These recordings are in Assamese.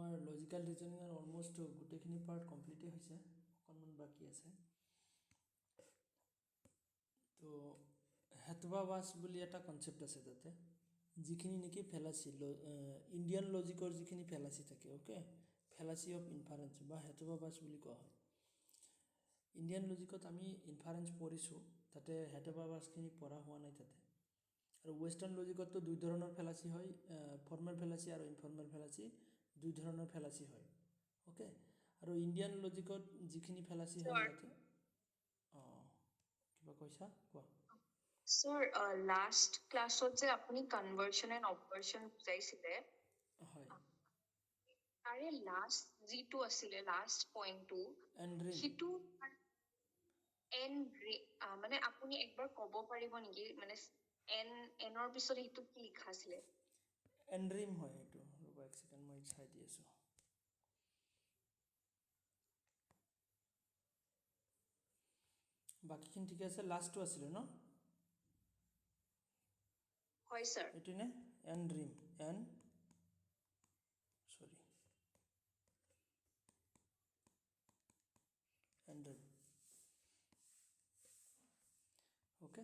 আমাৰ লজিকেল ৰিজনিঙৰ অলমোষ্ট গোটেইখিনি পাৰ্ট কমপ্লিটেই হৈছে, অকণমান বাকী আছে। তো হেটবাবাছ বুলি এটা কনচেপ্ট আছে তাতে, যিখিনি নেকি ফেলাচি ইণ্ডিয়ান লজিকৰ যিখিনি ফেলাচি থাকে, অ'কে, ফেলাচি অফ ইনফাৰেঞ্চ বা হেটবাবাছ বুলি কোৱা হয়। ইণ্ডিয়ান লজিকত আমি ইনফাৰেঞ্চ পঢ়িছোঁ, তাতে হেটবাবাছখিনি পঢ়া হোৱা নাই তাতে। আৰু ৱেষ্টাৰ্ণ লজিকততো দুই ধৰণৰ ফেলাচি হয়, ফৰ্মেল ফেলাচি আৰু ইনফৰ্মেল ফেলাচি, দুই ধৰণৰ ফেলাচি হয়, অ'কে। আৰু ইণ্ডিয়ান লজিকত যিখিনি ফেলাচি হয় ইয়াতে, কিবা কৈছা কোৱা। Sir, last class যে আপুনি conversion and obversion বুজাইছিলে, হয়, তাৰে লাষ্ট যিটো আছিলে লাষ্ট পইণ্টটো, এণ্ড্ৰিম সেইটো মানে আপুনি একবাৰ ক'ব পাৰিব নেকি, মানে এনৰ পিছত সেইটো কি লিখা আছিলে? এণ্ড্ৰিম হয় এইটো, ৰ'বা এক ছেকেণ্ড মই চাই দি আছোঁ। বাকীখিনি ঠিকে আছে, লাষ্টটো আছিলে ন? হয় ছাৰ। এইটো নে এণ্ড্ৰিম, এণ্ড্ৰিম, অ'কে।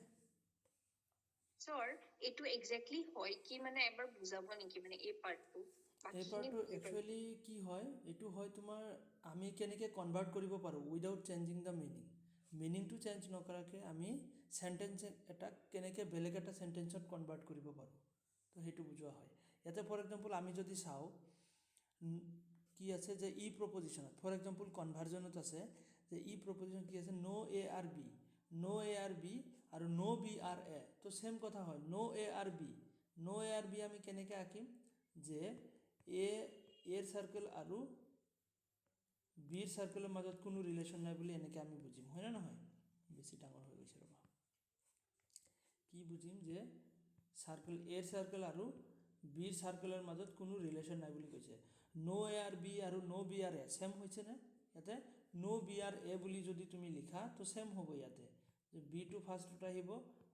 ছাৰ, এইটো একজেক্টলি হয় কি, মানে এবাৰ বুজাব নেকি, মানে এই পাৰ্টটো? এই পাৰ্টটো একচুৱেলি কি হয়, এইটো হয় তোমাৰ আমি কেনেকৈ কনভাৰ্ট কৰিব পাৰোঁ উইদাউট চেঞ্জিং দ্য মিনিংটো চেঞ্জ নকৰাকৈ আমি চেণ্টেঞ্চ এটাক কেনেকৈ বেলেগ এটা চেণ্টেঞ্চত কনভাৰ্ট কৰিব পাৰোঁ, তো সেইটো বুজোৱা হয়। ইয়াতে ফৰ এক্সাম্পল আমি যদি চাওঁ কি আছে যে ই প্ৰপজিশ্যনত, ফৰ এক্সাম্পল কনভাৰ্জনত আছে যে ই প্ৰপজিশ্যন কি আছে, ন' A are B, no' A are B আৰু ন' বি আৰ এ, তো ছেম কথা হয়, ন' A are B, no' A are B আমি কেনেকৈ আঁকিম যে এৰ চাৰ্কেল আৰু বিৰ চাৰ্কেলৰ মাজত কোনো ৰিলেশ্যন নাই বুলি এনেকৈ আমি বুজিম, হয়নে নহয়? বেছি ডাঙৰ হৈ গৈছে ৰ'বা। কি বুজিম যে এৰ চাৰ্কেল আৰু বিৰ চাৰ্কেলৰ মাজত কোনো ৰিলেশ্যন নাই বুলি কৈছে। ন' এ আৰ বি আৰু ন' বি আৰ এ ছেম হৈছেনে? ইয়াতে ন' বি আৰ এ বুলি যদি তুমি লিখা তো ছেম হ'ব ইয়াতে, যে বিটো ফাৰ্ষ্টত আহিব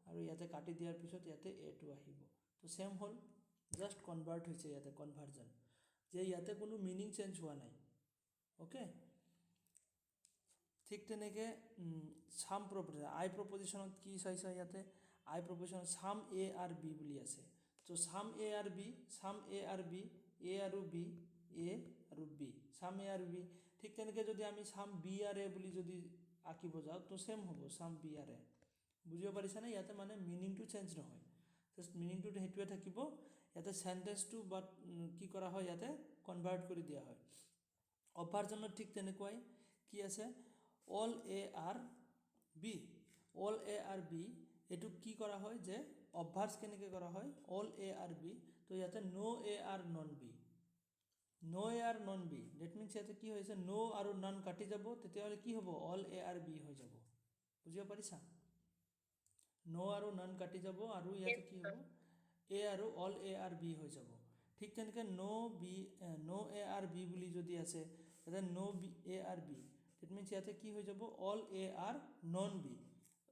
আৰু ইয়াতে কাটি দিয়াৰ পিছত ইয়াতে এটো আহিব, তো ছেম হ'ল, জাষ্ট কনভাৰ্ট হৈছে ইয়াতে, কনভাৰ্জন, যে ইয়াতে কোনো মিনিং চেঞ্জ হোৱা নাই, অ'কে। ঠিক তেনেকৈ ছাম প্ৰপজিশ্যন, আই প্ৰপজিশ্যনত কি চাইছা ইয়াতে, আই প্ৰপজিশ্যনত ছাম এ আৰ বি বুলি আছে, তো sum A are B, sum A are B, এ আৰু বি, এ আৰু বি, ছাম এ আৰু বি। ঠিক তেনেকৈ যদি আমি ছাম বি আৰ এ বুলি যদি আঁকিব যাওঁ তো ছেম হ'ব, ছাম বি আৰ এ। বুজিব পাৰিছানে? ইয়াতে মানে মিনিংটো চেঞ্জ নহয়, জাষ্ট মিনিংটো সেইটোৱে থাকিব, ইয়াতে চেণ্টেঞ্চটো বাট কি কৰা হয়, ইয়াতে কনভাৰ্ট কৰি দিয়া হয়। অভাৰজনত ঠিক তেনেকুৱাই কি আছে, all A are B, all A are B, এইটো কি কৰা হয় যে অভাৰ্ছ কেনেকৈ কৰা হয়, অল এ আৰ বি, তো ইয়াতে no' A are non B, no' A are non B, that means ইয়াতে কি হৈছে, ন' আৰু নন কাটি যাব, তেতিয়াহ'লে কি হ'ব, অল এ আৰ বি হৈ যাব। বুজিব পাৰিছা? ন' আৰু নন কাটি যাব আৰু ইয়াতে কি হ'ব, এ আৰু অল এ আৰ বি হৈ যাব। ঠিক তেনেকৈ ন' এ আৰ বি বুলি যদি আছে, ইয়াতে no' B A are B, that means ইয়াতে কি হৈ যাব, all A are non B,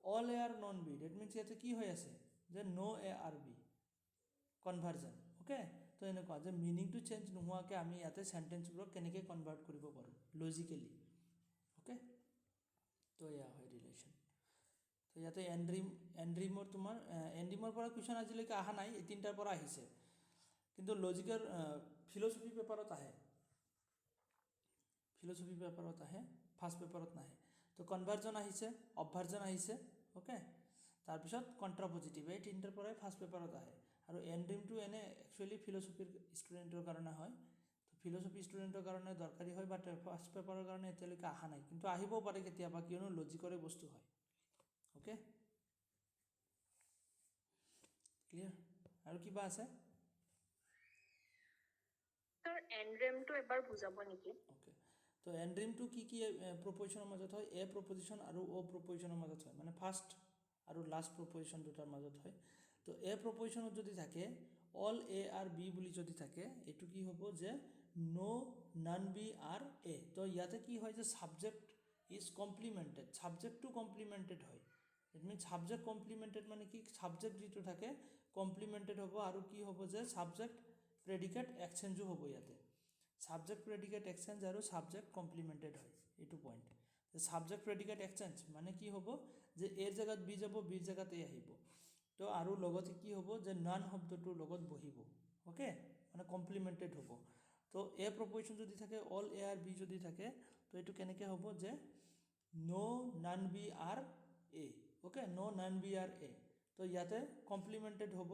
all A are non B, that means ইয়াতে কি হৈ আছে, যে no' A are B, conversion, okay. তো এনেকুৱা যে মিনিংটো চেঞ্জ নোহোৱাকৈ আমি ইয়াতে চেণ্টেঞ্চবোৰক কেনেকৈ কনভাৰ্ট কৰিব পাৰোঁ লজিকেলি, অ'কে। তো এয়া হয় ৰিলেশ্যন। তো ইয়াতে এণ্ড্ৰিমৰ তোমাৰ এণ্ড্ৰিমৰ পৰা কুৱেশ্যন আজিলৈকে অহা নাই, এই তিনিটাৰ পৰা আহিছে, কিন্তু লজিকেল ফিলচফি পেপাৰত আহে, ফিলচফি পেপাৰত আহে, ফাৰ্ষ্ট পেপাৰত নাহে। তো কনভাৰ্জন আহিছে, অবভাৰ্জন আহিছে, অ'কে, তাৰপিছত কণ্ট্ৰাপজিটিভ, এই তিনিটাৰ পৰাই ফাৰ্ষ্ট পেপাৰত আহে। আৰু এণ্ড্ৰিমটো এনে একচুৱেলি ফিলচফিৰ ষ্টুডেণ্টৰ কাৰণে হয়, তো ফিলচফি ষ্টুডেণ্টৰ কাৰণে দৰকাৰী হয়, বাট ফাৰ্ষ্ট পেপাৰৰ কাৰণে এতিয়ালৈকে অহা নাই, কিন্তু আহিবও পাৰে কেতিয়াবা, কিয়নো লজিকৰে বস্তু হয়, অ'কে। ক্লিয়াৰ? আৰু কিবা আছে? ছাৰ, এনড্ৰেমটো এবাৰ বুজাব নেকি? অ'কে, তো এণ্ড্ৰিমটো কি কি প্ৰপজিশ্যনৰ মাজত হয়, এ প্ৰপজিশ্যন আৰু অ' প্ৰপজিশ্যনৰ মাজত হয়, মানে ফাৰ্ষ্ট আৰু লাষ্ট প্ৰপজিশ্যন দুটাৰ মাজত হয়। তো এ প্ৰপজিশ্যনত যদি থাকে, অল এ আৰ বি বুলি যদি থাকে, এইটো কি হ'ব যে ন' নন বি আৰ এ, তো ইয়াতে কি হয় যে ছাবজেক্ট ইজ কমপ্লিমেণ্টেড, ছাবজেক্টটো কমপ্লিমেণ্টেড হয়, ইট মিনছ ছাবজেক্ট কমপ্লিমেণ্টেড মানে কি, ছাবজেক্ট যিটো থাকে কমপ্লিমেণ্টেড হ'ব, আৰু কি হ'ব যে ছাবজেক্ট প্ৰেডিকেট এক্সচেঞ্জো হ'ব ইয়াতে। সাবজেক্ট প্ৰেডিকেট এক্সচেঞ্জ আৰু সাবজেক্ট কমপ্লিমেন্টেড হয় এইটো পইণ্ট যে সাবজেক্ট প্ৰেডিকেট এক্সচেঞ্জ মানে কি হ'ব যে এৰ জেগাত বি যাব বিৰ জেগাত এ আহিব তো আৰু লগতে কি হ'ব যে নন শব্দটোৰ লগত বহিব ওকে মানে কমপ্লিমেন্টেড হ'ব তো এ প্ৰপজিশ্যন যদি থাকে অল এ আৰু বি যদি থাকে তো এইটো কেনেকৈ হ'ব যে no non B are A okay no non B are A তো ইয়াতে কমপ্লিমেন্টেড হ'ব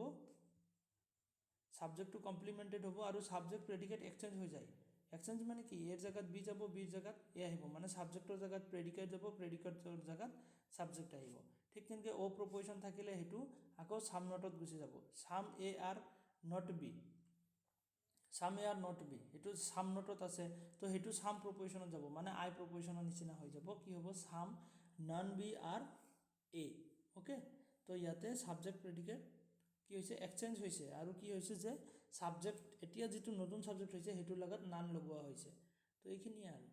সাবজেক্টটো কমপ্লিমেন্টেড হ'ব আৰু সাবজেক্ট প্ৰেডিকেট এক্সচেঞ্জ হৈ যায় এক্সচেঞ্জ মানে কি এৰ জেগাত বি যাব বিৰ জেগাত এ আহিব মানে সাবজেক্টৰ জেগাত প্ৰেডিকেট যাব প্ৰেডিকেটৰ জেগাত সাবজেক্ট আহিব ঠিক তেনেকৈ অ প্ৰপজিশ্যন থাকিলে সেইটো আকৌ সাম নটত গুচি যাব some A are not B some A are not B এইটো সাম নটত আছে তো সেইটো সাম প্ৰপজিশ্যনত যাব মানে আই প্ৰপজিশ্যনৰ নিচিনা হৈ যাব কি হ'ব সাম non B are A okay তো ইয়াতে সাবজেক্ট প্ৰেডিকেট কি হৈছে এক্সচেঞ্জ হৈছে আৰু কি হৈছে যে সাবজেক্ট এতিয়া যেটো নতুন সাবজেক্ট হৈছে হেতুৰ লগত নান লগোৱা হৈছে তো এইখিনি আৰু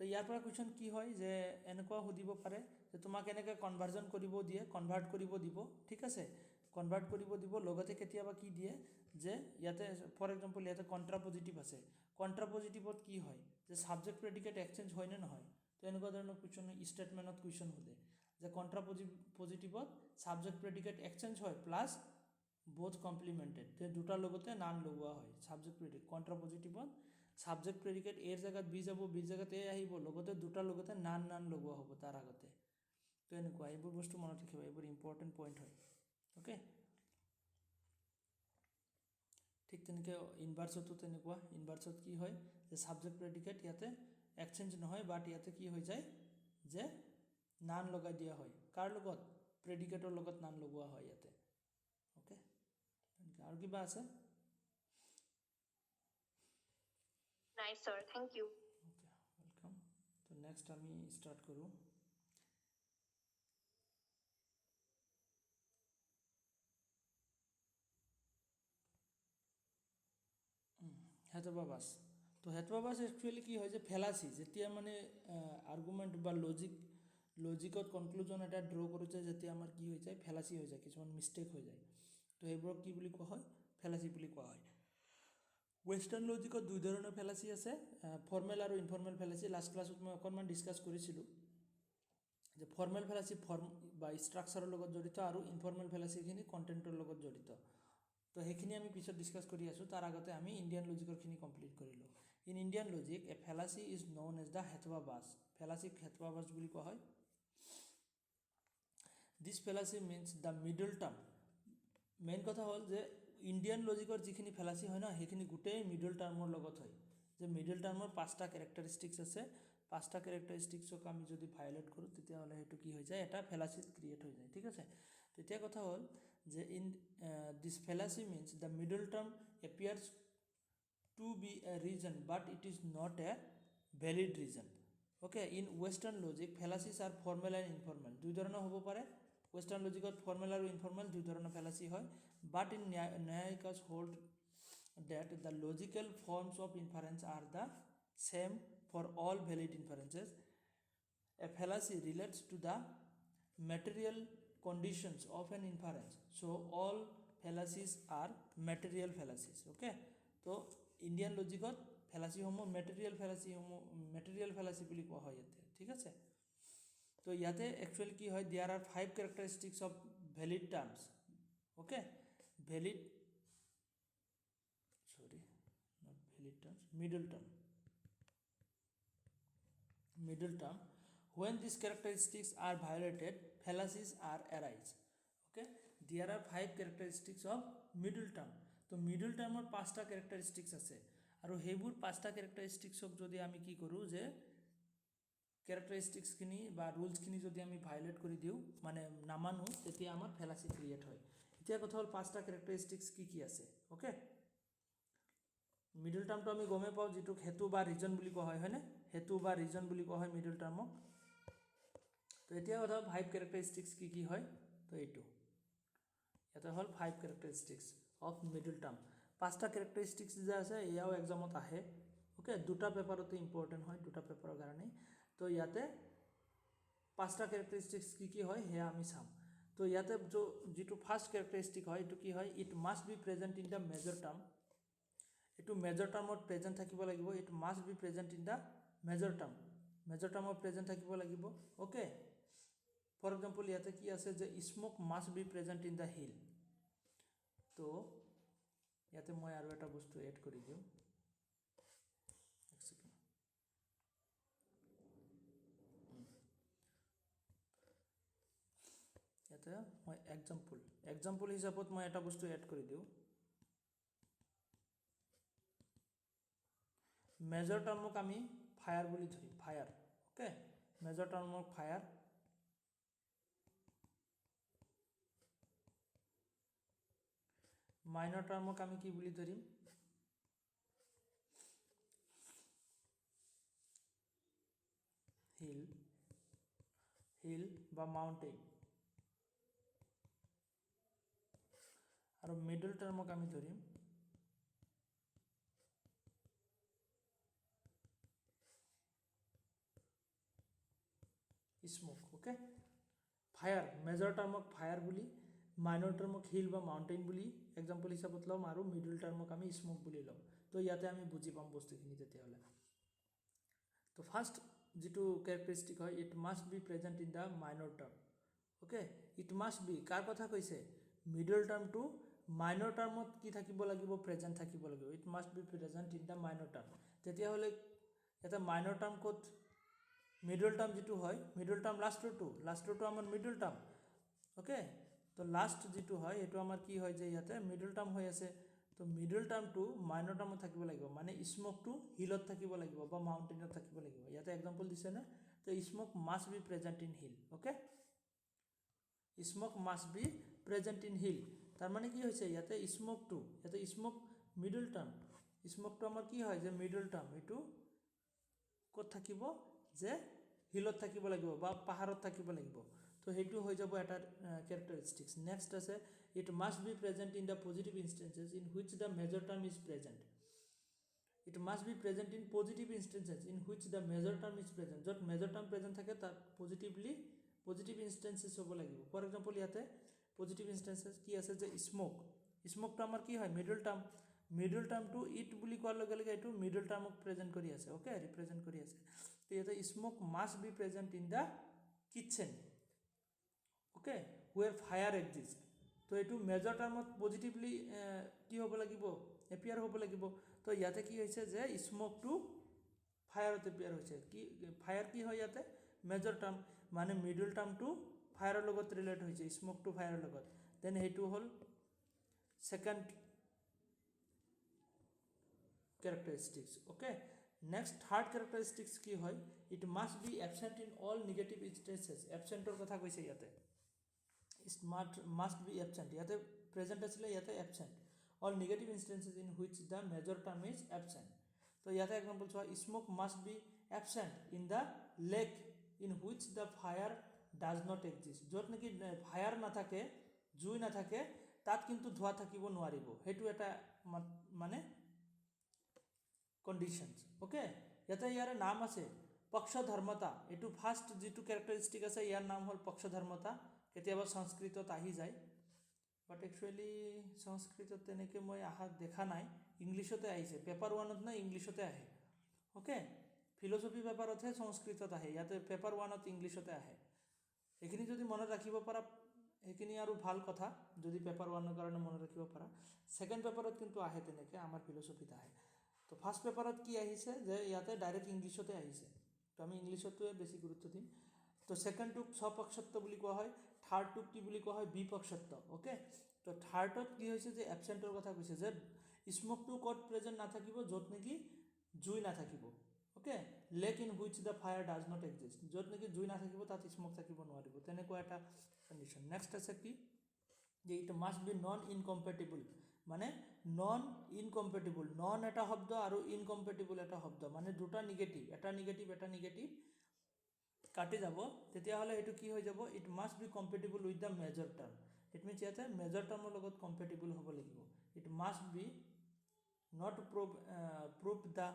তো ইয়াৰ পৰা কোৱেশ্চন কি হয় যে এনেকুৱা সুধিব পাৰে যে তোমাক এনেকৈ কনভাৰ্জন কৰিব দিয়ে কনভাৰ্ট কৰিব দিব ঠিক আছে কনভাৰ্ট কৰিব দিব লগতে কেতিয়াবা কি দিয়ে যে ইয়াতে ফৰ এক্সাম্পল ইয়াতে কন্ট্ৰাপজিটিভ আছে কন্ট্ৰাপজিটিভত কি হয় যে সাবজেক্ট প্ৰেডিকেট এক্সচেঞ্জ হয় নে নহয় তো এনেকুৱা ধৰণৰ কোৱেশ্চন ষ্টেটমেণ্টত কোৱেশ্চন সোধে যে কন্ট্ৰাপজিটিভত সাবজেক্ট প্ৰেডিকেট এক্সচেঞ্জ হয় প্লাছ both complemented তে দুটাৰ লগতে নান লগোৱা হয় সাবজেক্ট প্ৰেডিকেট কন্ট্ৰাপজিটিভত সাবজেক্ট প্ৰেডিকেট এৰ জেগাত বি যাব বিৰ জেগাত এ আহিব লগতে দুটাৰ লগতে নান নান লগোৱা হ'ব তাৰ আগতে তো এনেকুৱা এইবোৰ বস্তু মনত ৰাখিবা এইবোৰ ইম্পৰ্টেণ্ট পইণ্ট হয় ওকে ঠিক তেনেকৈ ইনভাৰ্সতো তেনেকুৱা ইনভাৰ্সত কি হয় যে সাবজেক্ট প্ৰেডিকেট ইয়াতে এক্সচেঞ্জ নহয় বাট ইয়াতে কি হৈ যায় যে নান লগাই দিয়া হয় কাৰ লগত প্ৰেডিকেটৰ লগত নান লগোৱা হয় ইয়াতে ওকে আৰু কিবা আছে নাই sir thank you okay welcome তো নেক্সট আমি স্টার্ট করব হেতবাবাস তো হেতবাবাস একচুয়ালি কি হয় যে ফেলাসি যেতিয়া মানে আর্গুমেন্ট বা লজিকত কনক্লুজন এটা ড্ৰ কৰোঁতে যেতিয়া আমাৰ কি হৈ যায় ফেলাসি হৈ যায় কিছুমান মিষ্টেক হৈ যায় তো এইবোৰক কি বুলি কোৱা হয় ফেলাসি বুলি কোৱা হয় ওয়েস্টাৰ্ন লজিকত দুই ধৰণৰ ফেলাসি আছে ফৰ্মেল আৰু ইনফৰ্মেল ফেলাসি লাস্ট ক্লাছত মই অকণমান ডিসকাস কৰিছিলোঁ যে ফৰ্মেল ফেলাসি ফৰ্ম বা স্ট্ৰাকচাৰৰ লগত জড়িত আৰু ইনফৰ্মেল ফেলাসিখিনি কন্টেন্টৰ লগত জড়িত তো সেইখিনি আমি পিছত ডিসকাস কৰি আছোঁ তাৰ আগতে আমি ইণ্ডিয়ান লজিকৰখিনি কমপ্লিট কৰিলোঁ in Indian logic a fallacy is known as the hetvabhasa ফেলাসিক হেথবাবাস বুলি কোৱা হয় this fallacy means the middle term main কথা হ'ল যে ইণ্ডিয়ান লজিকৰ যিখিনি ফেলাসি হয় ন সেইখিনি গোটেই মিডল টাৰ্মৰ লগত হয় যে মিডল টাৰ্মৰ পাঁচটা কেৰেক্টাৰিষ্টিক্স আছে পাঁচটা কেৰেক্টাৰিষ্টিক্সক আমি যদি ভায়োলেট কৰোঁ তেতিয়াহ'লে সেইটো কি হৈ যায় এটা ফেলাসি ক্ৰিয়েট হৈ যায় ঠিক আছে তেতিয়া কথা হ'ল যে in this fallacy means the middle term appears to be a reason but it is not a valid reason okay in western logic fallacies are formal and informal দুই ধৰণৰ হ'ব পাৰে ৱেষ্টাৰ্ণ লজিকত ফৰ্মেল আৰু ইনফৰ্মেল দুই ধৰণৰ ফেলাচি হয় but in Naiyayikas hold that the logical forms of inference are the same for all valid inferences. A fallacy relates to the material conditions of an inference. So all fallacies are material fallacies. Okay. So Indian logic fallacy homo material fallacy বুলি কোৱা হয় ইয়াতে ঠিক আছে তো ইয়াতে actually কি হয় there are 5 characteristics of valid terms. Okay. Valid middle term when these characteristics are violated fallacies are arise okay there are 5 characteristics of middle term তো middle termৰ পাঁচটা characteristics আছে আৰু হেইবোৰ পাঁচটা characteristicsক যদি আমি কি কৰোঁ যে characteristics খিনি বা rules খিনি যদি আমি violate কৰি দিও মানে নামানো তেতিয়া আমাৰ fallacy create হয় এতিয়া কথা হ'ল পাঁচটা characteristics কি আছে okay মিডল টাৰ্মটো আমি গমে পাওঁ যেটো হেতু বা ৰিজন বুলি কোৱা হয় হয়নে হেতু বা ৰিজন বুলি কোৱা হয় মিডল টাৰ্মক তো এতিয়া কথা 5 ক্যাৰেক্টাৰিষ্টিক্স কি হয় তো এইটো এটা হল 5 ক্যাৰেক্টাৰিষ্টিক্স অফ মিডল টাৰ্ম পাঁচটা ক্যাৰেক্টাৰিষ্টিক্স যে আছে এয়াও এক্সামত আহে ওকে দুটা পেপাৰতে ইম্পৰ্টেন্ট হয় দুটা পেপাৰৰ কাৰণে তো ইয়াতে পাঁচটা ক্যাৰেক্টাৰিষ্টিক্স কি হয় হেয়া আমি চাম তো ইয়াতে যেটো ফাৰ্স্ট ক্যাৰেক্টাৰিষ্টিক হয় এটো কি হয় it must be present in the major term এটো এইটো মেজৰ টাৰ্মত প্ৰেজেণ্ট থাকিব লাগিব, it must be present in the major টাৰ্মত প্ৰেজেণ্ট থাকিব লাগিব। অ'কে, ফৰ এক্সাম্পল ইয়াতে কি আছে যে smoke must be present in the hill. তো ইয়াতে মই আৰু এটা বস্তু এড কৰি দিওঁ, এক ছেকেণ্ড। ইয়াতে মই এক্সাম্পল হিচাপত মই এটা বস্তু এড কৰি দিওঁ, মেজৰ টাৰ্মক আমি ফায়াৰ বুলি ধৰিম, ফায়াৰ। অ'কে, মেজৰ টাৰ্মক ফায়াৰ, মাইনৰ টাৰ্মক আমি কি বুলি ধৰিম, হিল বা মাউণ্টেইন, আৰু মিডল টাৰ্মক আমি ধৰিম স্মোক। ওকে, ফায়াৰ, মেজৰ টাৰ্মক ফায়াৰ বুলি, মাইনৰ টাৰ্মক হিল বা মাউণ্টেইন বুলি এক্সাম্পল হিচাপত ল'ম, আৰু মিডল টাৰ্মক আমি স্মোক বুলি ল'ম। তো ইয়াতে আমি বুজি পাম বস্তুখিনি তেতিয়াহ'লে। তো ফাৰ্ষ্ট যিটো কেৰেক্টাৰিষ্টিক হয়, it must be present in the minor term. Okay, it must be কাৰ কথা কৈছে, মিডল টাৰ্মটো মাইনৰ টাৰ্মত কি থাকিব লাগিব, প্ৰেজেণ্ট থাকিব লাগিব। It must be present in the minor term. তেতিয়াহ'লে এটা মাইনৰ টাৰ্ম ক'ত, মিডল টাৰ্ম যিটো হয়, মিডল টাৰ্ম লাষ্টৰটো আমাৰ মিডল টাৰ্ম। অ'কে, তো লাষ্ট যিটো হয় এইটো আমাৰ কি হয় যে ইয়াতে মিডল টাৰ্ম হৈ আছে। তো মিডল টাৰ্মটো মাইনৰ টাৰ্মত থাকিব লাগিব, মানে স্মোকটো হিলত থাকিব লাগিব বা মাউণ্টেইনত থাকিব লাগিব। ইয়াতে এক্সাম্পল দিছেনে, তো smoke must be present in hill. Okay, smoke must be present in hill, তাৰমানে কি হৈছে ইয়াতে স্মোকটো, ইয়াতে স্মোক মিডল টাৰ্ম, স্মোকটো আমাৰ কি হয় যে মিডল টাৰ্ম, এইটো ক'ত থাকিব যে হিলত থাকিব লাগিব বা পাহাৰত থাকিব লাগিব। তো সেইটো হৈ যাব এটা কেৰেক্টাৰিষ্টিক্স। নেক্সট আছে, it must be present in the positive instances in which the major term is present. It must be present in positive instances in which the major term is present. য'ত মেজৰ টাৰ্ম প্ৰেজেণ্ট থাকে তাত পজিটিভ ইনষ্টেঞ্চেছ হ'ব লাগিব। ফৰ এক্সাম্পল ইয়াতে পজিটিভ ইনষ্টেঞ্চেছ কি আছে যে স্মোকটো আমাৰ কি হয়, মিডল টাৰ্মটো ইট বুলি কোৱাৰ লগে লগে এইটো মিডল টাৰ্মক প্ৰেজেণ্ট কৰি আছে। অ'কে, ৰিপ্ৰেজেণ্ট কৰি আছে। তো ইয়াতে smoke must be present in the kitchen. Okay, where fire exist. তো এইটো মেজৰ টাৰ্মত পজিটিভলি কি হ'ব লাগিব, এপিয়াৰ হ'ব লাগিব। তো ইয়াতে কি হৈছে যে স্মোকটো ফায়াৰত এপিয়াৰ হৈছে। ফায়াৰ কি হয় ইয়াতে, মেজৰ টাৰ্ম, মানে মিডল টাৰ্মটো ফায়াৰৰ লগত ৰিলেট হৈছে, স্মোকটো ফায়াৰৰ লগত। দেন সেইটো হ'ল second characteristics. Okay, next third characteristics কি হয়, it must be absent in all negative instances. এবচেণ্টৰ কথা কৈছে ইয়াতে, মাষ্ট বি এবচেণ্ট, ইয়াতে প্ৰেজেণ্ট আছিলে, ইয়াতে absent. All negative instances in which the major term is absent. তো ইয়াতে এক্সাম্পল চোৱা, smoke must be absent in the lake in which the fire does not exist. য'ত নেকি ফায়াৰ নাথাকে, জুই নাথাকে, তাত কিন্তু ধোঁৱা থাকিব নোৱাৰিব। সেইটো এটা মানে কণ্ডিশ্যনছ। অ'কে, ইয়াতে ইয়াৰ নাম আছে পক্ষধৰ্মতা। এইটো ফাৰ্ষ্ট যিটো কেৰেক্টাৰিষ্টিক আছে, ইয়াৰ নাম হ'ল পক্ষধৰ্মতা। কেতিয়াবা সংস্কৃতত আহি যায়, বাট একচুৱেলি সংস্কৃতত তেনেকৈ মই দেখা নাই, ইংলিছতে আহিছে। পেপাৰ 1ত নাই, ইংলিছতে আহে। অ'কে, ফিলচফি পেপাৰতহে সংস্কৃতত আহে, ইয়াতে পেপাৰ 1ত ইংলিছতে আহে। এইখিনি যদি মনত ৰাখিব পাৰা, সেইখিনি আৰু ভাল কথা, যদি পেপাৰ 1ৰ কাৰণে মনত ৰাখিব পাৰা। ছেকেণ্ড পেপাৰত কিন্তু আহে তেনেকৈ, আমাৰ ফিলচফিত আহে। তো ফাৰ্ষ্ট পেপাৰত কি আহিছে যে ইয়াতে ডাইৰেক্ট ইংলিছতে আহিছে, তো আমি ইংলিছটোৱে বেছি গুৰুত্ব দিম। তো ছেকেণ্ডটোক স্বপক্ষত্ব বুলি কোৱা হয়, থাৰ্ডটোক কি বুলি কোৱা হয়, বিপক্ষত্ব। অ'কে, তো থাৰ্ডত কি হৈছে যে এবচেণ্টৰ কথা কৈছে, যে স্মোকটো ক'ত প্ৰেজেণ্ট নাথাকিব, য'ত নেকি জুই নাথাকিব। Okay, lake in which the fire does not exist, য'ত নেকি জুই নাথাকিব তাত স্মোক থাকিব নোৱাৰিব, তেনেকুৱা এটা কণ্ডিশ্যন। নেক্সট আছে কি, যে ইট মাষ্ট বি নন ইনকম্পেটিবল, মানে নন ইনকম্পেটিবল, নন এটা শব্দ আৰু ইনকম্পেটিবল এটা শব্দ, মানে দুটা নিগেটিভ, এটা নিগেটিভ কাটি যাব, তেতিয়াহ'লে এইটো কি হৈ যাব, it must be compatible with the major term. It means ইয়াতে মেজৰ টাৰ্মৰ লগত কম্পেটিবল হ'ব লাগিব। It must be not prove the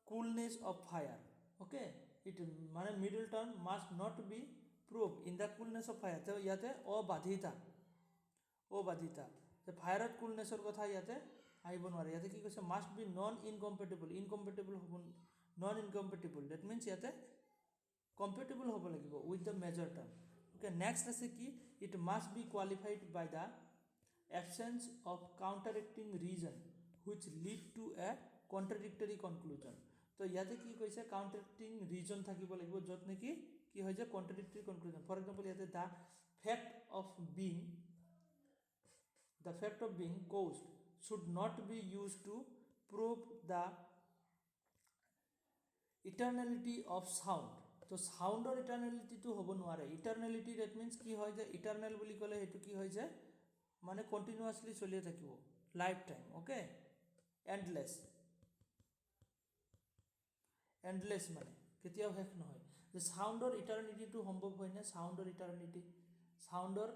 coolness of fire. Okay, it মানে middle term must not be prove in the coolness of fire. তো ইয়াতে অবাধিতা, যে ফায়াৰত কুলনেছৰ কথা ইয়াতে আহিব নোৱাৰে ইয়াতে কি কৈছে মাষ্ট বি নন ইনকম্পেটেবল হ'ব নন ইনকম্পেটেবল ডেট মিনছ ইয়াতে কম্পেটেবল হ'ব লাগিব with the major term okay next আছে কি it must be qualified by the absence of counteracting reason which lead to a contradictory conclusion তো ইয়াতে কি কৈছে কাউণ্টাৰেক্টিং ৰিজন থাকিব লাগিব য'ত নেকি কি হয় যে কণ্ট্ৰাডিক্টৰী কনক্লুজন ফৰ এক্সাম্পল ইয়াতে the fact of being caused should not be used to prove the eternality of sound তো সাউণ্ডৰ ইটাৰনেলিটিটো হ'ব নোৱাৰে ইটাৰনেলিটি ডেট মিনছ কি হয় যে ইটাৰনেল বুলি ক'লে সেইটো কি হয় যে মানে কণ্টিনিউৱাছলি চলিয়ে থাকিব লাইফ টাইম অ'কে এণ্ডলেছ মানে কেতিয়াও শেষ নহয় যে সাউণ্ডৰ ইটাৰনিটিটো সম্ভৱ হয়নে সাউণ্ডৰ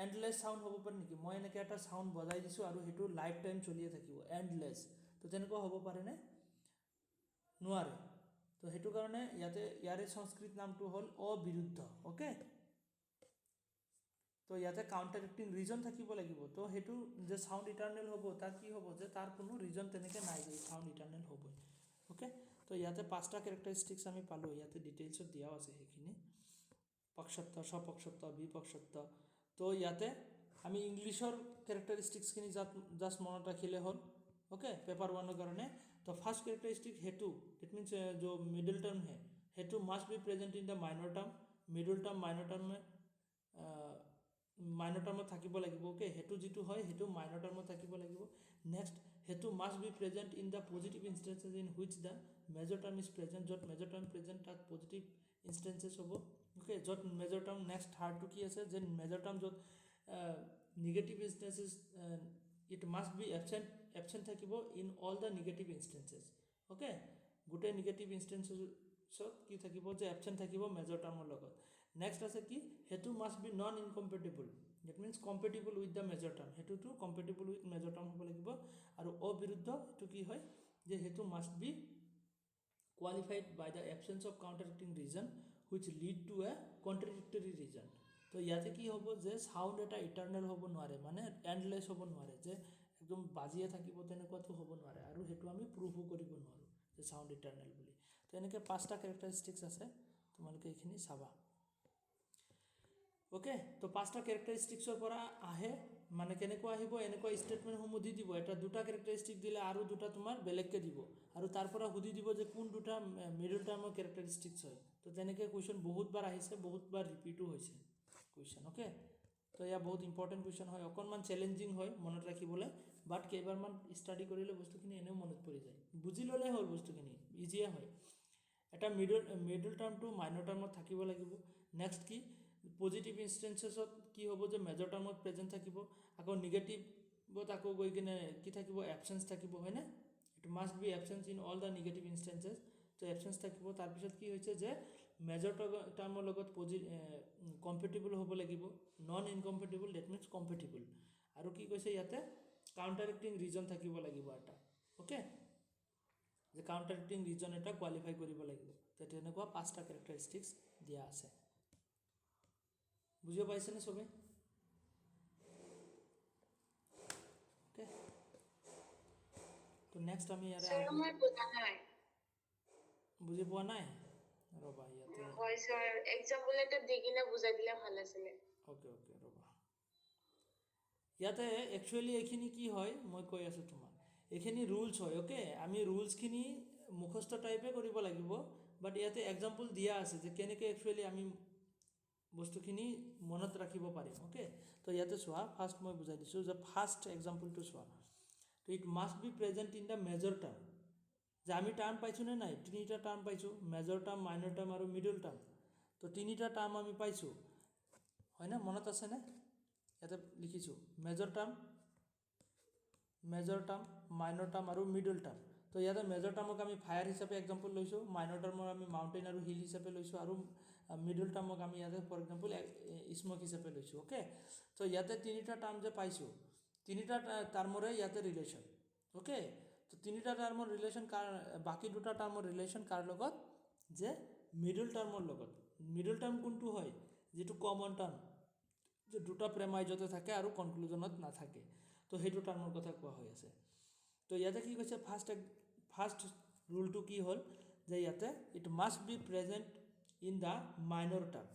এণ্ডলেছ সাউণ্ড হ'ব পাৰে নেকি মই এনেকৈ এটা সাউণ্ড বজাই দিছোঁ আৰু সেইটো লাইফ টাইম চলিয়ে থাকিব এণ্ডলেছ তো তেনেকুৱা হ'ব পাৰেনে নোৱাৰে তো সেইটো কাৰণে ইয়াৰে সংস্কৃত নামটো হ'ল অবিৰুদ্ধ অ'কে তো ইয়াতে কাউণ্টাৰেক্টিং ৰিজন থাকিব লাগিব তো সেইটো যে সাউণ্ড ইটাৰনেল হ'ব তাৰ কি হ'ব যে তাৰ কোনো ৰিজন তেনেকৈ নাই যে সাউণ্ড ইটাৰনেল হ'বই অ'কে তো ইয়াতে 5টা কেৰেক্টাৰিষ্টিক্স আমি পালোঁ ইয়াতে ডিটেইলছত দিয়াও আছে সেইখিনি পক্ষত্ব স্বপক্ষত্ব বিপক্ষত্ব তো ইয়াতে আমি ইংলিছৰ কেৰেক্টাৰিষ্টিক্সখিনি জাষ্ট মনত ৰাখিলে হ'ল ओके पेपर 1 কাৰণে तो फर्स्ट कैरेक्टरिस्टिक हेतु इट मीन्स जो मिडिल टर्म है हेतु must be present in the minor term middle term minor term में থাকিব লাগিব ओके हेतु जितु হয় हेतु माइनर टर्म থাকিব লাগিব next hetu must be present in the positive instances in which the major term is present जत मेजर टर्म प्रेजेंट तात पॉजिटिव इंस्टेंसेस হ'ব ओके जत major term next third two की আছে যে मेजर टर्म जत negative instances it must be absent থাকিব in all the negative instances okay গোটে negative instances কি থাকিব যে absent থাকিব মেজৰ টাৰ্মৰ লগত নেক্সট আছে কি হেতু must be non incompatible that means compatible with the major term হেতুটো compatible with major term হ'ব লাগিব আৰু অবিৰুদ্ধ হেতু কি হয় যে হেতু must be qualified by the absence of counteracting reason which lead to a contradictory reason তো ইয়াতে কি হ'ব যে সাউণ্ড এটা ইটাৰনেল হ'ব নোৱাৰে মানে এণ্ডলেছ হ'ব নোৱাৰে যে একদম বাজিয়ে থাকিব তেনেকুৱাটো হ'ব নোৱাৰে আৰু সেইটো আমি প্ৰুভো কৰিব নোৱাৰোঁ যে সাউণ্ড ইটাৰনেল বুলি তো এনেকৈ 5টা কেৰেক্টাৰিষ্টিক্স আছে তোমালোকে এইখিনি চাবা ओके तो 5টা কেৰেক্টাৰিষ্টিক্সৰ পৰা আহে মানে কেনেকুৱা আহিব এনেকুৱা ষ্টেটমেণ্টসমূহ দি দিব এটা দুটা কেৰেক্টাৰিষ্টিক দিলে আৰু দুটা তোমাৰ বেলেগকৈ দিব আৰু তাৰ পৰা সুধি দিব যে কোন দুটা মিডল টাৰ্মৰ কেৰেক্টাৰিষ্টিক্স হয় তো তেনেকৈ কুৱেশ্যন বহুতবাৰ আহিছে বহুতবাৰ ৰিপিটো হৈছে কুৱেশ্যন ओके তো এয়া বহুত ইম্পৰ্টেণ্ট কুৱেশ্যন হয় অকণমান চেলেঞ্জিং হয় মনত ৰাখিবলৈ বাট কেইবাৰমান ষ্টাডি কৰিলে বস্তুখিনি এনেও মনত পৰি যায় বুজি ল'লে হ'ল বস্তুখিনি ইজিয়ে হয় এটা মিডল টাৰ্মটো মাইনৰ টাৰ্মত থাকিব লাগিব নেক্সট কি পজিটিভ ইনষ্টেঞ্চেছত কি হ'ব যে মেজৰ টাৰ্মত প্ৰেজেণ্ট থাকিব আকৌ নিগেটিভত আকৌ গৈ কিনে কি থাকিব এবচেঞ্চ থাকিব হয়নে it must be absence in all the negative instances তো এবচেঞ্চ থাকিব তাৰপিছত কি হৈছে যে মেজৰ টাৰ্মৰ লগত কম্পেটিবল হ'ব লাগিব নন ইনকম্পেটিবল ডেট মিনছ কম্পেটিবল আৰু কি কৈছে ইয়াতে কাউণ্টাৰেক্টিং ৰিজন থাকিব লাগিব এটা অ'কে যে কাউণ্টাৰেক্টিং ৰিজন এটা কোৱালিফাই কৰিব লাগিব তো তেনেকুৱা 5টা কেৰেক্টাৰিষ্টিক্স দিয়া আছে বুঝিও পাইছেনে সবে ওকে তো নেক্সট আমি ইয়াৰে বুজি পোৱা নাই ৰবা ইয়াতে হয় স্যাৰ এক্সাম্পল এটা দি কিনে বুজাই দিলে ভাল আছিল ওকে ৰবা ইয়াতে একচুয়ালি এইখিনি কি হয় মই কৈ আছোঁ তোমাক এইখিনি ৰুলছ হয় ওকে আমি ৰুলছখিনি মুখস্থ টাইপে কৰিব লাগিব বাট ইয়াতে এক্সাম্পল দিয়া আছে যে কেনেকৈ একচুয়ালি আমি বস্তুখিনি মনত ৰাখিব পাৰিম ওকে তো ইয়াতে চোৱা ফাৰ্ষ্ট মই বুজাই দিছোঁ যে ফাৰ্ষ্ট এক্সাম্পলটো চোৱা তো it must be present in the major term যে আমি টাৰ্ম পাইছোঁ নে নাই 3টা টাৰ্ম পাইছোঁ মেজৰ টাৰ্ম মাইনৰ টাৰ্ম আৰু মিডল টাৰ্ম তো 3টা টাৰ্ম আমি পাইছোঁ হয়নে মনত আছেনে ইয়াতে লিখিছোঁ মেজৰ টাৰ্ম মাইনৰ টাৰ্ম আৰু মিডল টাৰ্ম তো ইয়াতে মেজৰ টাৰ্মক আমি ফায়াৰ হিচাপে এক্সাম্পল লৈছোঁ মাইনৰ টাৰ্মৰ আমি মাউণ্টেইন আৰু হিল হিচাপে লৈছোঁ আৰু মিডল টাৰ্মক আমি ইয়াতে ফৰ এক্সাম্পল স্মক হিচাপে লৈছোঁ ওকে তো ইয়াতে 3টা টাৰ্ম যে পাইছোঁ 3টা টাৰ্মৰে ইয়াতে ৰিলেশ্যন ওকে তো 3টা টাৰ্মৰ ৰিলেশ্যন বাকী 2টা টাৰ্মৰ ৰিলেশ্যন কাৰ লগত যে মিডল টাৰ্মৰ লগত মিডল টাৰ্ম কোনটো হয় যেটো কমন টাৰ্ম যে 2টা প্ৰেমাইজতে থাকে আৰু কনক্লুজনত নাথাকে তো সেইটো টাৰ্মৰ কথা কোৱা হৈ আছে তো ইয়াতে কি কৈছে ফাৰ্ষ্ট ৰুলটো কি হ'ল যে ইয়াতে it must be present in the minor term,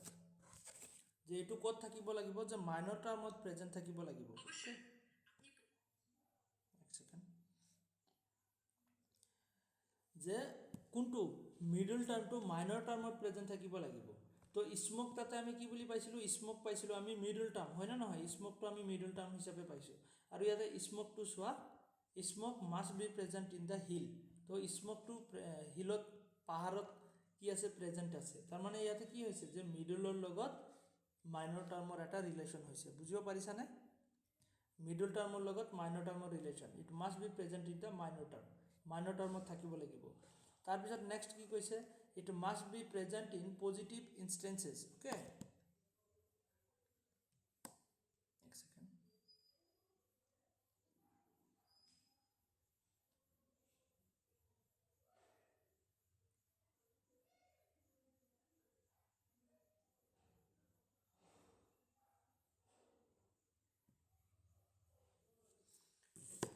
যে এইটো ক'ত থাকিব লাগিব, যে মাইনৰ টাৰ্মত প্ৰেজেণ্ট থাকিব লাগিব। যে কোনটো মিডল টাৰ্মটো মাইনৰ টাৰ্মত প্ৰেজেণ্ট থাকিব লাগিব। তো স্মক তাতে আমি কি বুলি পাইছিলোঁ, স্মক পাইছিলোঁ আমি মিডল টাৰ্ম, হয় নে নহয়? স্মকটো আমি মিডল টাৰ্ম হিচাপে পাইছোঁ। আৰু ইয়াতে স্মকটো চোৱা, smoke must be present in the hill. তো স্মকটো হিলত, পাহাৰত কি আছে, প্ৰেজেণ্ট আছে। তাৰমানে ইয়াতে কি হৈছে যে মিডলৰ লগত মাইনৰ টাৰ্মৰ এটা ৰিলেশ্যন হৈছে, বুজিব পাৰিছানে? মিডল টাৰ্মৰ লগত মাইনৰ টাৰ্মৰ relation, it must be present in the minor term, minor টাৰ্মত থাকিব লাগিব। তাৰপিছত নেক্সট কি কৈছে, it must be present in positive instances. Okay, এক ছেকেণ্ড।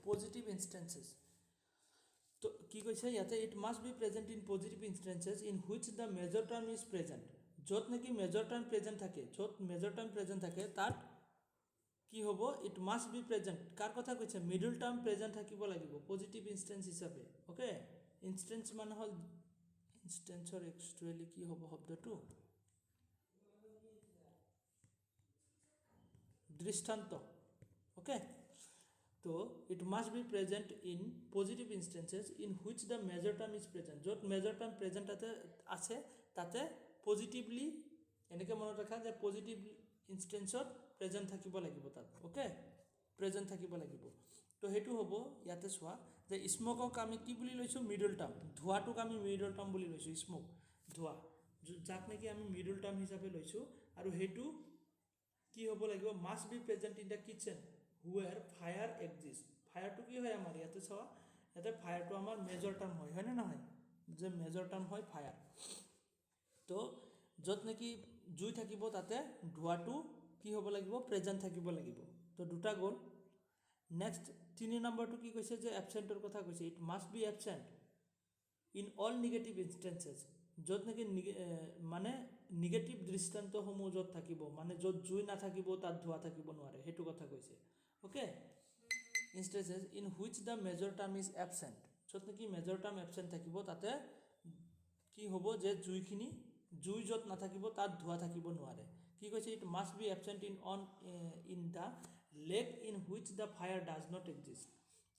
পজিটিভ ইনষ্টেঞ্চেছ, তো কি কৈছে ইয়াতে, it must be present in positive instances in which the major term is present. য'ত নেকি মেজৰ টাৰ্ম প্ৰেজেণ্ট থাকে, য'ত মেজৰ টাৰ্ম প্ৰেজেণ্ট থাকে তাত কি হ'ব, ইট মাষ্ট বি প্ৰেজেণ্ট। কাৰ কথা কৈছে, মিডল টাৰ্ম প্ৰেজেণ্ট থাকিব লাগিব পজিটিভ ইনষ্টেঞ্চ হিচাপে। অ'কে, ইনষ্টেঞ্চ মানে হ'ল, ইনষ্টেঞ্চৰ একচুৱেলি কি হ'ব শব্দটো, দৃষ্টান্ত। অ'কে, তো it must be present in positive instances in which the major term is present. য'ত মেজৰ টাৰ্ম প্ৰেজেণ্ট আছে তাতে পজিটিভলি, এনেকৈ মনত ৰাখা যে পজিটিভ ইনষ্টেঞ্চত প্ৰেজেণ্ট থাকিব লাগিব তাত। অ'কে, প্ৰেজেণ্ট থাকিব লাগিব। তো সেইটো হ'ব, ইয়াতে চোৱা যে স্মকক আমি কি বুলি লৈছোঁ, মিডল টাৰ্ম। ধোঁৱাটোক আমি মিডল টাৰ্ম বুলি লৈছোঁ, স্মক, ধোঁৱা, যাক নেকি আমি মিডল টাৰ্ম হিচাপে লৈছোঁ। আৰু সেইটো কি হ'ব লাগিব, must be present in the kitchen where fire exist. ফায়াৰটো কি হয় আমাৰ, ইয়াতে চোৱা, ইয়াতে ফায়াৰটো আমাৰ মেজৰ টাৰ্ম হয়, হয়নে নহয়? যে মেজৰ টাৰ্ম হয় ফায়াৰ। তো য'ত নেকি জুই থাকিব তাতে ধোঁৱাটো কি হ'ব লাগিব, প্ৰেজেণ্ট থাকিব লাগিব। তো দুটা গ'ল। নেক্সট 3 নম্বৰটো কি কৈছে, যে এবচেণ্টৰ কথা কৈছে, it must be absent in all negative instances. য'ত নেকি মানে নিগেটিভ দৃষ্টান্তসমূহ য'ত থাকিব, মানে য'ত জুই নাথাকিব তাত ধোঁৱা থাকিব নোৱাৰে, সেইটো কথা কৈছে। Okay, instances in which the major term is absent. য'ত নেকি মেজৰ টাৰ্ম এবচেণ্ট থাকিব তাতে কি হ'ব, যে জুই য'ত নাথাকিব তাত ধোঁৱা থাকিব নোৱাৰে। কি কৈছে, it must be absent in the lake in which the fire does not exist.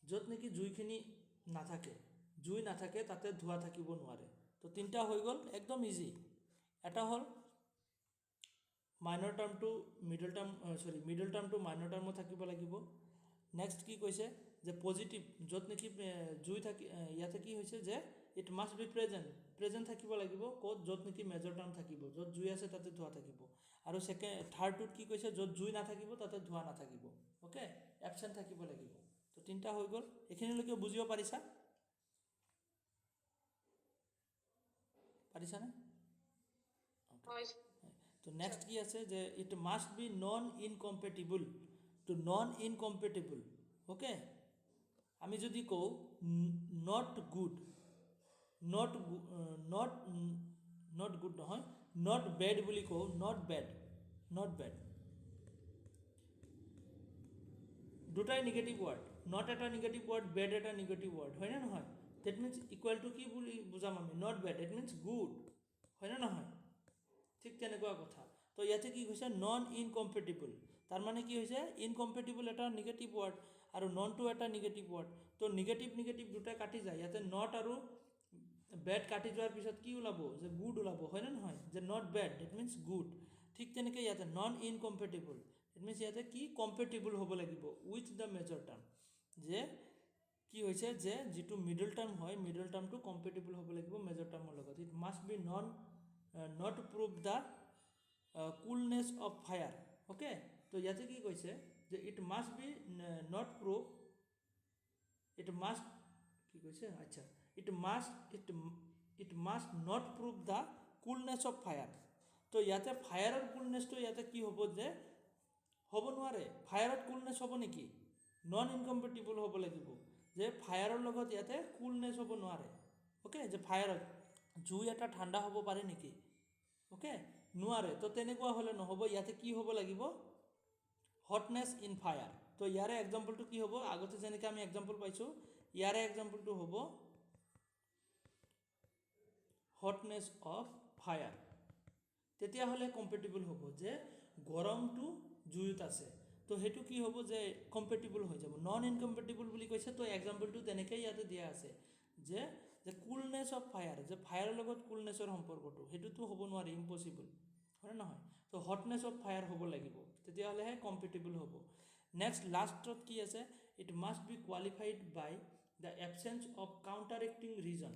য'ত নেকি জুই নাথাকে তাতে ধোঁৱা থাকিব নোৱাৰে। তো 3টা হৈ গ'ল, একদম ইজি। এটা হ'ল মাইনৰ টাৰ্মটো মিডল টাৰ্মটো মাইনৰ টাৰ্মত থাকিব লাগিব। নেক্সট কি কৈছে, যে পজিটিভ, য'ত নেকি জুই থাকি, ইয়াতে কি হৈছে যে ইট মাষ্ট বি প্ৰেজেণ্ট থাকিব লাগিব ক'ত, য'ত নেকি মেজৰ টাৰ্ম থাকিব, য'ত জুই আছে তাতে ধোঁৱা থাকিব। আৰু থাৰ্ডটোত কি কৈছে, য'ত জুই নাথাকিব তাতে ধোঁৱা নাথাকিব। অ'কে, এবচেণ্ট থাকিব লাগিব। তো 3টা হৈ গ'ল, এইখিনিলৈকে বুজিব পাৰিছানে? হয়। তো নেক্সট কি আছে, যে ইট মাষ্ট বি নন ইনকম্পেটিবল। তো নন ইনকম্পেটিবল, অ'কে, আমি যদি কওঁ নট গুড নহয়, নট বেড বুলি কওঁ, নট বেড, দুটাই নিগেটিভ ৱৰ্ড। নট এটা নিগেটিভ ৱৰ্ড, বেড এটা নিগেটিভ ৱৰ্ড, হয়নে নহয়? ডেট মিনছ ইকুৱেল টু কি বুলি বুজাম আমি, not bed, that means good, হয়নে নহয়? ঠিক তেনেকুৱা কথা। তো ইয়াতে কি কৈছে, নন ইনকম্পেটিবল। তাৰমানে কি হৈছে, ইনকম্পেটিবল এটা নিগেটিভ ৱৰ্ড আৰু ননটো এটা নিগেটিভ ৱৰ্ড। তো নিগেটিভ দুটা কাটি যায়। ইয়াতে নট আৰু বেড কাটি যোৱাৰ পিছত কি ওলাব, যে গুড ওলাব, হয়নে নহয়? যে not bed, that means good. ঠিক তেনেকৈ ইয়াতে নন ইনকম্পেটিবল, ডেট মিনছ ইয়াতে কি কম্পেটিবল হ'ব লাগিব উইথ দ্য মেজৰ টাৰ্ম। যে কি হৈছে, যে যিটো মিডল টাৰ্ম হয়, মিডল টাৰ্মটো কম্পেটিবল হ'ব লাগিব মেজৰ টাৰ্মৰ লগত। It must be not prove the coolness of fire. Okay, তো ইয়াতে কি কৈছে, যে it must be not prove, কি কৈছে, আচ্ছা, it must not prove the coolness of fire. তো ইয়াতে ফায়াৰৰ কুলনেছটো ইয়াতে কি হ'ব, যে হ'ব নোৱাৰে। ফায়াৰত কুলনেছ হ'ব নেকি, নন ইনকম্পেটিবল হ'ব লাগিব। যে ফায়াৰৰ লগত ইয়াতে কুলনেছ হ'ব নোৱাৰে অ'কে যে ফায়াৰত জুই এটা ঠাণ্ডা হ'ব পাৰে নেকি অ'কে নোৱাৰে তো তেনেকুৱা হ'লে নহ'ব ইয়াতে কি হ'ব লাগিব হটনেছ ইন ফায়াৰ তো ইয়াৰে এক্সাম্পলটো কি হ'ব আগতে যেনেকৈ আমি এক্সাম্পল পাইছোঁ ইয়াৰে এক্সাম্পলটো হ'ব হটনেছ অফ ফায়াৰ তেতিয়াহ'লে কম্পেটিবল হ'ব যে গৰমটো জুইত আছে তো সেইটো কি হ'ব যে কম্পেটিবল হৈ যাব নন ইনকম্পেটিবল বুলি কৈছে তো এক্সাম্পলটো তেনেকৈ ইয়াতে দিয়া আছে যে যে কুলনেছ অফ ফায়াৰ যে ফায়াৰৰ লগত কুলনেছৰ সম্পৰ্কটো সেইটোতো হ'ব নোৱাৰে ইম্পচিবল হয় নহয় তো হটনেছ অফ ফায়াৰ হ'ব লাগিব তেতিয়াহ'লেহে কম্পেটিবল হ'ব নেক্সট লাষ্টত কি আছে it must be qualified by the absence of counteracting reason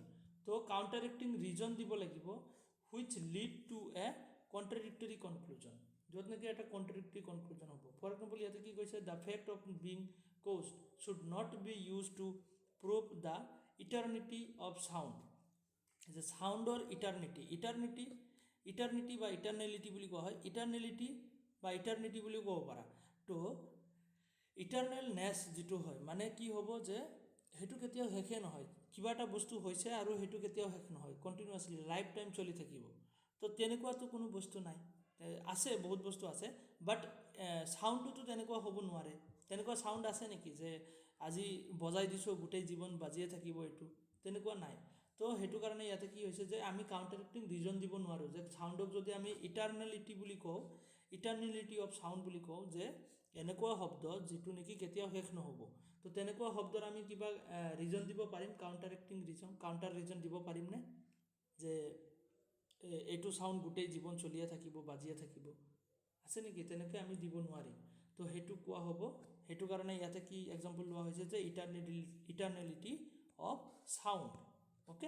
তো কাউণ্টাৰেক্টিং ৰিজন দিব লাগিব which lead to a contradictory conclusion য'ত নেকি এটা কণ্ট্ৰাডিক্টৰী কনক্লুজন হ'ব ফৰ এক্সাম্পল ইয়াতে কি কৈছে the fact of being caused should not be used to prove the eternity of sound যে চাউণ্ডৰ ইটাৰনিটি বা ইটাৰনেলিটি বুলি কোৱা হয় ইটাৰনেলিটি বা ইটাৰনিটি বুলিও ক'ব পাৰা তো ইটাৰনেলনেছ যিটো হয় মানে কি হ'ব যে সেইটো কেতিয়াও শেষে নহয় কিবা এটা বস্তু হৈছে আৰু সেইটো কেতিয়াও শেষ নহয় কণ্টিনিউৱাছলি লাইফ টাইম চলি থাকিব তো তেনেকুৱাতো কোনো বস্তু নাই আছে বহুত বস্তু আছে বাট চাউণ্ডটোতো তেনেকুৱা হ'ব নোৱাৰে তেনেকুৱা চাউণ্ড আছে নেকি যে আজি বজাই দিছোঁ গোটেই জীৱন বাজিয়ে থাকিব এইটো তেনেকুৱা নাই তো সেইটো কাৰণে ইয়াতে কি হৈছে যে আমি কাউণ্টাৰেক্টিং ৰিজন দিব নোৱাৰোঁ যে চাউণ্ডক যদি আমি ইটাৰনেলিটি বুলি কওঁ ইটাৰনেলিটি অফ চাউণ্ড বুলি কওঁ যে এনেকুৱা শব্দ যিটো নেকি কেতিয়াও শেষ নহ'ব তো তেনেকুৱা শব্দৰ আমি কিবা ৰিজন দিব পাৰিম কাউণ্টাৰেক্টিং ৰিজন কাউণ্টাৰ ৰিজন দিব পাৰিমনে যে এইটো চাউণ্ড গোটেই জীৱন চলিয়ে থাকিব বাজিয়ে থাকিব আছে নেকি তেনেকৈ আমি দিব নোৱাৰিম তো সেইটো কোৱা হ'ব সেইটো কাৰণে ইয়াতে কি এক্সাম্পল লোৱা হৈছে যে ইটাৰনেলিটি অফ চাউণ্ড অ'কে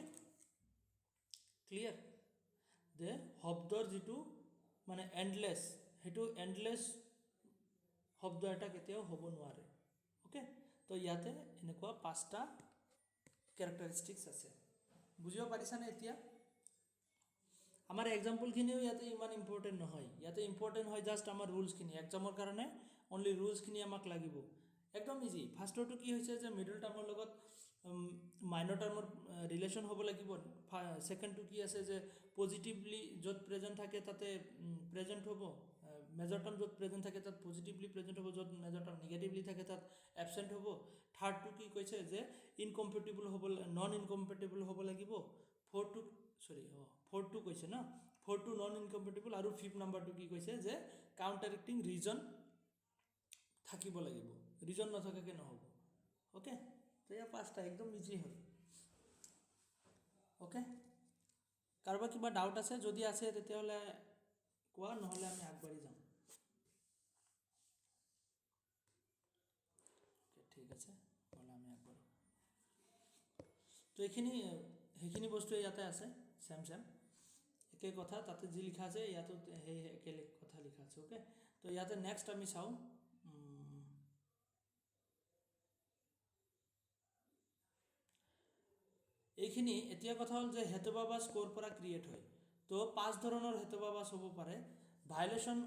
ক্লিয়াৰ যে শব্দৰ যিটো মানে এণ্ডলেছ সেইটো এণ্ডলেছ শব্দ এটা কেতিয়াও হ'ব নোৱাৰে অ'কে তো ইয়াতে এনেকুৱা 5টা কেৰেক্টাৰিষ্টিক্স আছে বুজিব পাৰিছানে এতিয়া আমাৰ এক্সাম্পলখিনিও ইয়াতে ইমান ইম্পৰ্টেণ্ট নহয় ইয়াতে ইম্পৰ্টেণ্ট হয় জাষ্ট আমাৰ ৰুলছখিনি এক্সামৰ কাৰণে অনলি ৰুলছখিনি আমাক লাগিব একদম ইজি ফাৰ্ষ্টৰটো কি হৈছে যে মিডল টাৰ্মৰ লগত মাইনৰ টাৰ্মৰ ৰিলেশ্যন হ'ব লাগিব ছেকেণ্ডটো কি আছে যে পজিটিভলি য'ত প্ৰেজেণ্ট থাকে তাতে প্ৰেজেণ্ট হ'ব মেজৰ টাৰ্ম য'ত প্ৰেজেণ্ট থাকে তাত পজিটিভলি প্ৰেজেণ্ট হ'ব য'ত মেজৰ টাৰ্ম নিগেটিভলি থাকে তাত এবচেণ্ট হ'ব থাৰ্ডটো কি কৈছে যে ইনকম্পেটিবল হ'ব নন ইনকম্পেটিবল হ'ব লাগিব ফ'ৰ্থটো কৈছে ন ফ'ৰ্থটো নন ইনকম্পেটিবল আৰু 5th নাম্বাৰটো কি কৈছে যে কাউণ্টাৰেক্টিং ৰিজন থাকিব লাগিব ৰিজন নথকাকৈ নহ'ব অ'কে তো ইয়াৰ 5টা একদম ইজি হয় অ'কে কাৰোবাৰ কিবা ডাউট আছে যদি আছে তেতিয়াহ'লে কোৱা নহ'লে আমি আগবাঢ়ি যাম ঠিক আছে নহ'লে আমি আগবাঢ়ো তো সেইখিনি বস্তু ইয়াতে আছে চেম একে কথা তাতে যি লিখা আছে ইয়াতো সেই একে কথা লিখা আছে অ'কে তো ইয়াতে নেক্সট আমি চাওঁ এইখিনি এতিয়া কথা হ'ল যে হেতুবাবাজ ক'ৰ পৰা ক্ৰিয়েট হয় তো 5 ধৰণৰ হেতুবাবাজ হ'ব পাৰে violation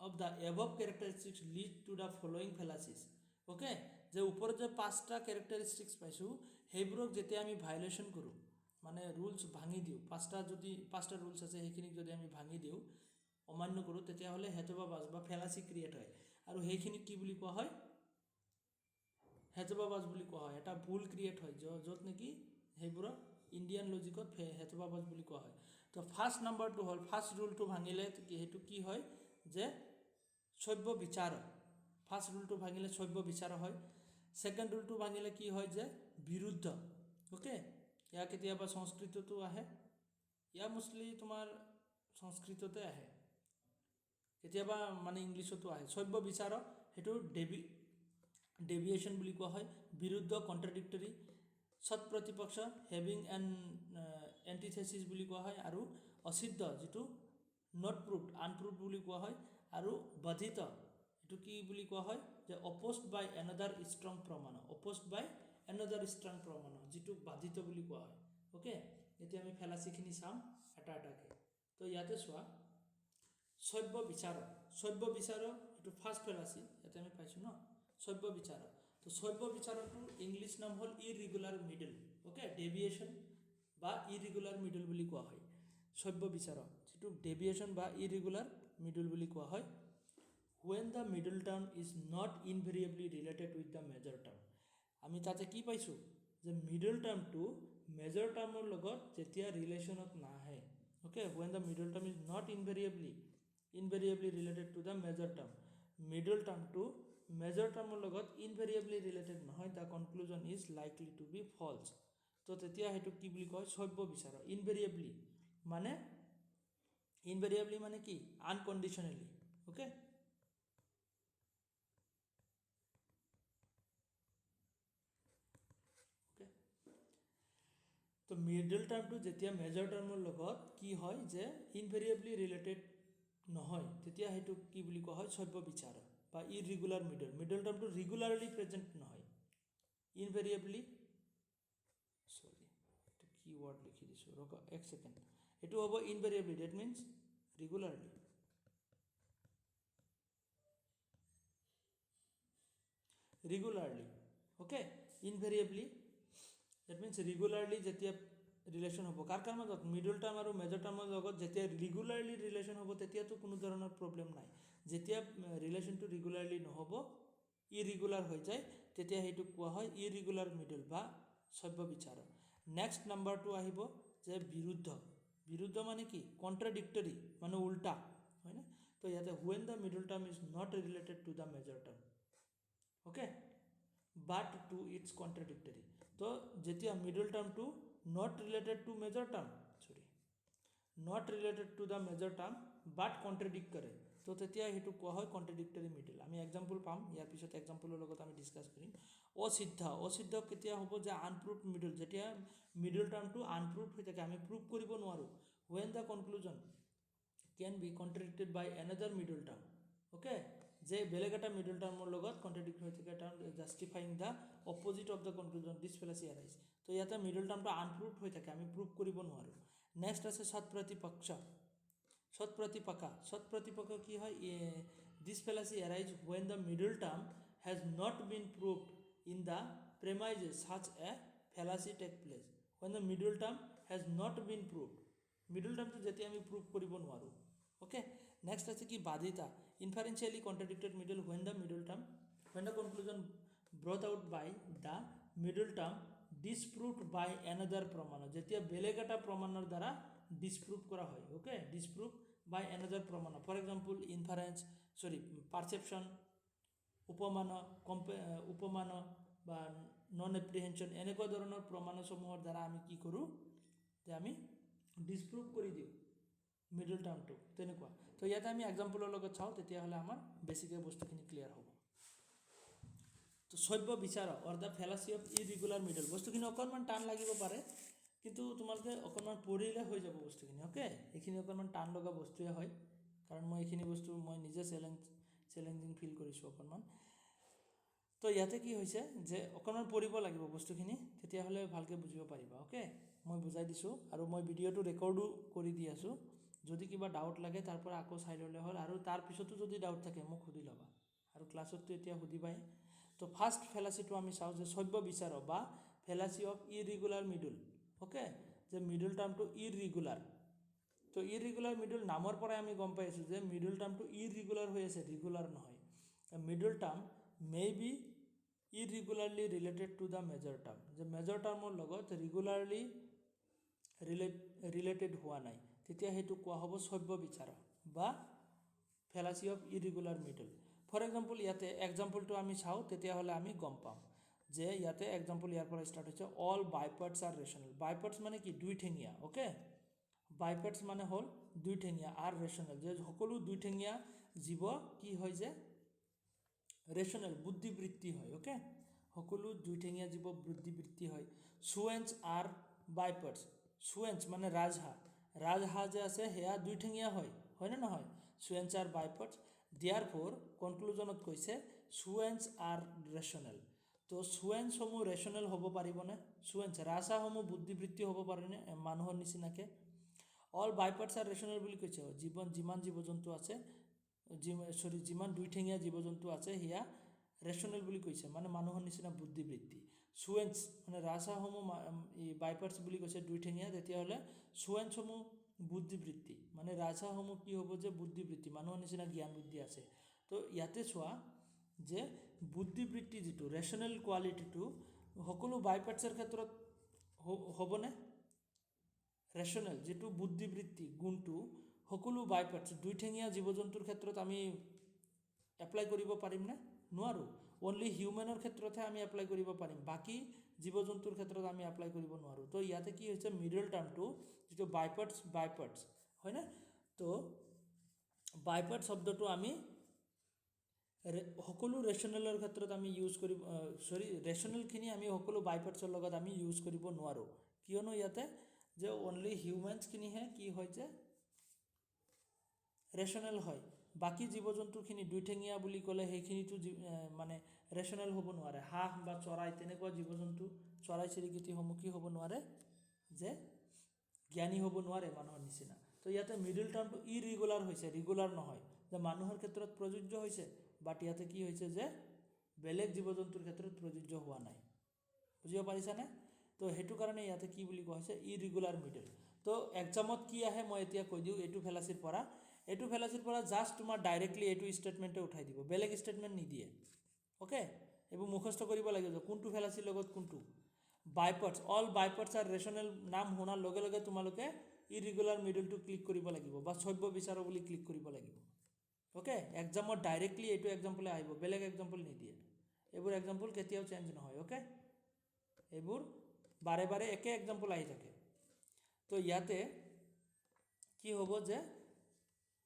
of the above characteristics lead to the following fallacies okay যে ওপৰত যে 5টা কেৰেক্টাৰিষ্টিক্স পাইছোঁ সেইবোৰক যেতিয়া আমি ভায়োলেশ্যন কৰোঁ মানে ৰুলছ ভাঙি দিওঁ 5টা ৰুলছ আছে সেইখিনিক যদি আমি ভাঙি দিওঁ অমান্য কৰোঁ তেতিয়াহ'লে হেতুবাবাজ বা ফেলাচি ক্ৰিয়েট হয় আৰু সেইখিনিক কি বুলি কোৱা হয় হেতুবাবাজ বুলি কোৱা হয় এটা ভুল ক্ৰিয়েট হয় য'ত নেকি সেইবোৰক ইণ্ডিয়ান লজিকত হেতুবাবাজ বুলি কোৱা হয় তো ফাৰ্ষ্ট নাম্বাৰটো হ'ল ফাৰ্ষ্ট ৰুলটো ভাঙিলে সেইটো কি হয় যে সভ্য বিচাৰ ফাৰ্ষ্ট ৰুলটো ভাঙিলে সভ্য বিচাৰ হয় ছেকেণ্ড ৰুলটো ভাঙিলে কি হয় যে বিৰুদ্ধ অ'কে ইয়াৰ কেতিয়াবা সংস্কৃততো আহে ইয়াৰ মোষ্টলি তোমাৰ সংস্কৃততে আহে কেতিয়াবা মানে ইংলিছতো আহে সভ্য বিচাৰ সেইটো ডেভিয়েশ্যন বুলি কোৱা হয় বিৰুদ্ধ কণ্ট্ৰাডিক্টৰী সৎ প্ৰতিপক্ষ হেভিং এণ্টিথেচিছ বুলি কোৱা হয় আৰু অসিদ্ধ যিটো নট প্ৰুভড আনপ্ৰুভড বুলি কোৱা হয় আৰু বাধিত এইটো কি বুলি কোৱা হয় যে অপ'জড বাই এনাডাৰ ষ্ট্ৰং প্ৰমাণ যিটো বাধিত বুলি কোৱা হয় অ'কে এতিয়া আমি ফেলাচিখিনি চাম এটা এটাকৈ তো ইয়াতে চোৱা সভ্য বিচাৰ এইটো ফাৰ্ষ্ট ফেলাচি ইয়াতে আমি পাইছোঁ ন সভ্য বিচাৰ তো সভ্য বিচাৰটো ইংলিছ নাম হ'ল ইৰেগুলাৰ মিডল ওকে ডেভিয়েশ্যন বা ইৰেগুলাৰ মিডল বুলি কোৱা হয় সভ্য বিচাৰ যেটো ডেভিয়েশ্যন বা ইৰেগুলাৰ মিডল বুলি কোৱা হয় when the middle term is not invariably related with the major term আমি তাতে কি পাইছো যে মিডল টার্মটো মেজৰ টাৰ্মৰ লগত যেতিয়া ৰিলেচনত নাহে okay when the middle term is not invariably related to the major term middle term to major terমৰ লগত invariably related নহয় the conclusion is likely to be false তো তেতিয়া হেতু কি বুলি কয় সভ্য বিচাৰ invariably মানে কি unconditionally okay তো মিডল টাৰ্মটো যেতিয়া মেজৰ টাৰ্মৰ লগত কি হয় যে ইনভেৰিয়েবলি ৰিলেটেড নহয় তেতিয়া হেতু কি বুলি কোৱা হয় সভ্য বিচাৰ বা ইৰেগুলাৰ মিডল টাৰ্মটো ৰেগুলাৰলি প্ৰেজেন্ট নহয় ইনভেৰিয়েবলি সৰি এটো কি ওয়াৰ্ড লিখি দিছো ৰক এক সেকেন্ড এটো হ'ব invariably that means regularly okay invariably that means regularly যেতিয়া ৰিলেশ্যন হ'ব কাৰ মাজত মিডল টাৰ্ম আৰু মেজৰ টাৰ্মৰ লগত যেতিয়া ৰেগুলাৰলি ৰিলেশ্যন হ'ব তেতিয়াতো কোনো ধৰণৰ প্ৰবলেম নাই যেতিয়া ৰিলেশ্যনটো ৰেগুলাৰলি নহ'ব ইৰেগুলাৰ হৈ যায় তেতিয়া হেতু কোৱা হয় ইৰেগুলাৰ মিডল বা সভ্য বিচাৰ নেক্সট নাম্বাৰটো আহিব যে বিৰুদ্ধ মানে কি কন্ট্ৰাডিক্টৰি মানে উল্টা হয় না তো ইয়াতে when the middle term is not related to the major term okay but to its contradictory তো যেতিয়া middle টার্মটো not related to major term not related to the major term but contradict কৰে তো তেতিয়া হেতু কোৱা হয় কন্ট্ৰাডিক্টৰি মিডল আমি एग्जांपल পাম ইয়াৰ পিছত एग्जांपলৰ লগত আমি ডিসকাস কৰিম অসিদ্ধ কেতিয়া হ'ব যে আনপ্ৰুভড মিডল যেতিয়া মিডল টাৰ্মটো আনপ্ৰুভড হৈ থাকে আমি প্ৰুভ কৰিব নোৱাৰো when the conclusion can be contradicted by another middle term okay যে বেলেগ এটা মিডল টাৰ্মৰ লগত কন্ট্ৰাডিক্ট হৈ থাকে term justifying the opposite of the conclusion this fallacy arise তো ইয়াতে মিডল টাৰ্মটো আনপ্ৰুভড হৈ থাকে আমি প্ৰুভ কৰিব নোৱাৰো নেক্সট আছে সৎপ্ৰতিপক্ষ কি হয় this fallacy arise when the middle term has not been proved in the premises such a fallacy take place when the middle term has not been proved middle term to যেতিয়া আমি prove কৰিব নোৱাৰো okay next আছে কি বাধিতা inferentially contradicted middle when the conclusion brought out by the middle term disproved by another প্ৰমাণ যেতিয়া বেলেগ এটা প্ৰমাণৰ দ্বাৰা disprove কৰা হয় okay disprove by another প্ৰমাণ for example perception উপমান বা নন এপ্ৰিহেনশন এনেকুৱা ধৰণৰ প্ৰমাণসমূহৰ দ্বাৰা আমি কি কৰো যে আমি ডিসপ্ৰুভ কৰি দিও মিডল টাৰ্মটো তেনেকুৱা তো ইয়াতে আমি एग्जांपলৰ লগত চাও তেতিয়া হলে আমাৰ বেসিক বস্তুখিনি ক্লিয়াৰ হ'ব তো সভ্য বিচাৰ অৰ দা ফেলাসি অফ ইৰেগুলাৰ মিডল বস্তুখিনি অকনমান টান লাগিব পাৰে কিন্তু তোমালোকে অকনমান পঢ়িলে হৈ যাব বস্তুখিনি ওকে এইখিনি অকনমান টান লগা বস্তুৱে হয় কাৰণ মই এইখিনি বস্তু মই নিজে চ্যালেঞ্জিং ফিল কৰিছো অকনমান তো ইয়াতে কি হৈছে যে অকনমান পঢ়িব লাগিব বস্তুখিনি তেতিয়া হলে ভালকে বুজিব পাৰিবা ওকে মই বুজাই দিছো আৰু মই ভিডিওটো ৰেকৰ্ডো কৰি দি আছো যদি কিবা ডাউট লাগে তাৰ পৰা আকৌ চাই ললে হ'ল আৰু তাৰ পিছতো যদি ডাউট থাকে মোক সুধি লবা আৰু ক্লাছতো এতিয়া সুধিবাই তো ফাৰ্স্ট ফেলাসিটো আমি চাও যে সভ্য বিচাৰ বা fallacy of irregular middle okay যে মিডল টাৰ্মটো ইৰেগুলাৰ তো ইৰেগুলাৰ মিডল নামৰ পৰা আমি গম পাইছো যে মিডল টাৰ্মটো ইৰেগুলাৰ হৈ আছে ৰেগুলাৰ নহয় middle term may be irregularly related to the major term যে মেজৰ টাৰ্মৰ লগত ৰেগুলাৰলি ৰিলেটেড হোৱা নাই তেতিয়া হেতু কোৱা হ'ব সভ্য বিচাৰ বা fallacy of irregular middle for example ইয়াতে এক্সাম্পলটো আমি চাও তেতিয়া হলে আমি গম পাম যে ইয়াতে এক্সাম্পল ইয়াৰ পৰা স্টাৰ্ট হৈছে অল বাইপাৰ্টস আৰ ৰেশনাল বাইপাৰ্টস মানে কি দুই ঠেঙিয়া ওকে বাইপাৰ্টস মানে হল দুই ঠেঙিয়া আৰ ৰেশনাল যে সকলো দুই ঠেঙিয়া জীৱ কি হয় যে ৰেশনাল বুদ্ধিবৃত্তি হয় ওকে সকলো দুই ঠেঙিয়া জীৱ বুদ্ধিবৃত্তি হয় সুৱেন্স আৰ বাইপাৰ্টস সুৱেন্স মানে ৰাজহাঁহ যে আছে হেয়া দুই ঠেঙিয়া হয় না নহয় সুৱেন্স আৰ বাইপাৰ্টস therefore কনক্লুজনত কৈছে সুৱেন্স আৰ ৰেশনাল তো সুৱেন্সসমূহ ৰেশনাল হ'ব পাৰিবনে সুৱেন্স ৰাজহাঁহসমূহ বুদ্ধিবৃত্তি হ'ব পাৰেনে মানুহৰ নিচিনাকে অল বাইপাৰ্টস আৰ ৰেশনাল বুলি কৈছে যিমান জীৱ-জন্তু আছে যিমান দুই ঠেঙিয়া জীৱ-জন্তু আছে হিয়া ৰেচনেল বুলি কৈছে মানে মানুহৰ নিচিনা বুদ্ধিবৃত্তি। চুৱেঞ্চ মানে ৰাজহাঁহসমূহ বাইপাৰ্টছ বুলি কৈছে দুইঠেঙীয়া, তেতিয়াহ'লে চুৱেঞ্চসমূহ বুদ্ধিবৃত্তি মানে ৰাজহাঁহসমূহ কি হ'ব যে বুদ্ধিবৃত্তি, মানুহৰ নিচিনা জ্ঞান বুদ্ধি আছে। তো ইয়াতে চোৱা যে বুদ্ধিবৃত্তি যিটো ৰেচনেল কোৱালিটিটো সকলো বাইপাৰ্টছৰ ক্ষেত্ৰত হ'বনে? ৰেচনেল যিটো বুদ্ধিবৃত্তি গুণটো সকলো বাইপাৰ্টছ দুইঠেঙীয়া জীৱ জন্তুৰ ক্ষেত্ৰত আমি এপ্লাই কৰিব পাৰিমনে? নোৱাৰোঁ। অনলি হিউমেনৰ ক্ষেত্ৰতহে আমি এপ্লাই কৰিব পাৰিম, বাকী জীৱ জন্তুৰ ক্ষেত্ৰত আমি এপ্লাই কৰিব নোৱাৰোঁ। তো ইয়াতে কি হৈছে মিডল টাৰ্মটো যিটো বাইপাৰ্টছ হয়নে? তো বাইপাৰ্টছ শব্দটো আমি সকলো ৰেচনেলৰ ক্ষেত্ৰত আমি ইউজ কৰিব ৰেচনেলখিনি আমি সকলো বাইপাৰ্টছৰ লগত আমি ইউজ কৰিব নোৱাৰোঁ, কিয়নো ইয়াতে যে অনলি হিউমেনছখিনিহে কি হয় যে ৰেচনেল হয়, বাকী জীৱ জন্তুখিনি দুইঠেঙীয়া বুলি ক'লে সেইখিনিতো মানে ৰেচনেল হ'ব নোৱাৰে। হাঁহ বা চৰাই তেনেকুৱা জীৱ জন্তু চৰাই চিৰিকটিসমূহ কি হ'ব নোৱাৰে যে জ্ঞানী হ'ব নোৱাৰে মানুহৰ নিচিনা। তো ইয়াতে মিডল টাৰ্মটো ইৰেগুলাৰ হৈছে, ৰেগুলাৰ নহয় যে মানুহৰ ক্ষেত্ৰত প্ৰযোজ্য হৈছে, বাট ইয়াতে কি হৈছে যে বেলেগ জীৱ জন্তুৰ ক্ষেত্ৰত প্ৰযোজ্য হোৱা নাই। বুজিব পাৰিছানে? তো সেইটো কাৰণে ইয়াতে কি বুলি কোৱা হৈছে ইৰেগুলাৰ মিডল। তো এক্সামত কি আহে মই এতিয়া কৈ দিওঁ এইটো ফেলাচিৰ পৰা জাষ্ট তোমাৰ ডাইৰেক্টলি এইটো ষ্টেটমেণ্টে উঠাই দিব, বেলেগ ষ্টেটমেণ্ট নিদিয়ে। অ'কে, এইবোৰ মুখস্থ কৰিব লাগিব যে কোনটো ফেলাচিৰ লগত কোনটো। বাইপাৰ্টছ অল বাইপাৰ্টছ আৰ ৰেচনেল নাম শুনাৰ লগে লগে তোমালোকে ইৰেগুলাৰ মিডলটো ক্লিক কৰিব লাগিব বা সভ্য বিচাৰো বুলি ক্লিক কৰিব লাগিব। অ'কে, এক্সামত ডাইৰেক্টলি এইটো এক্সাম্পলে আহিব, বেলেগ এক্সাম্পল নিদিয়ে। এইবোৰ এক্সাম্পল কেতিয়াও চেঞ্জ নহয়। অ'কে, এইবোৰ বাৰে বাৰে একে এক্সাম্পল আহি থাকে। তো ইয়াতে কি হ'ব যে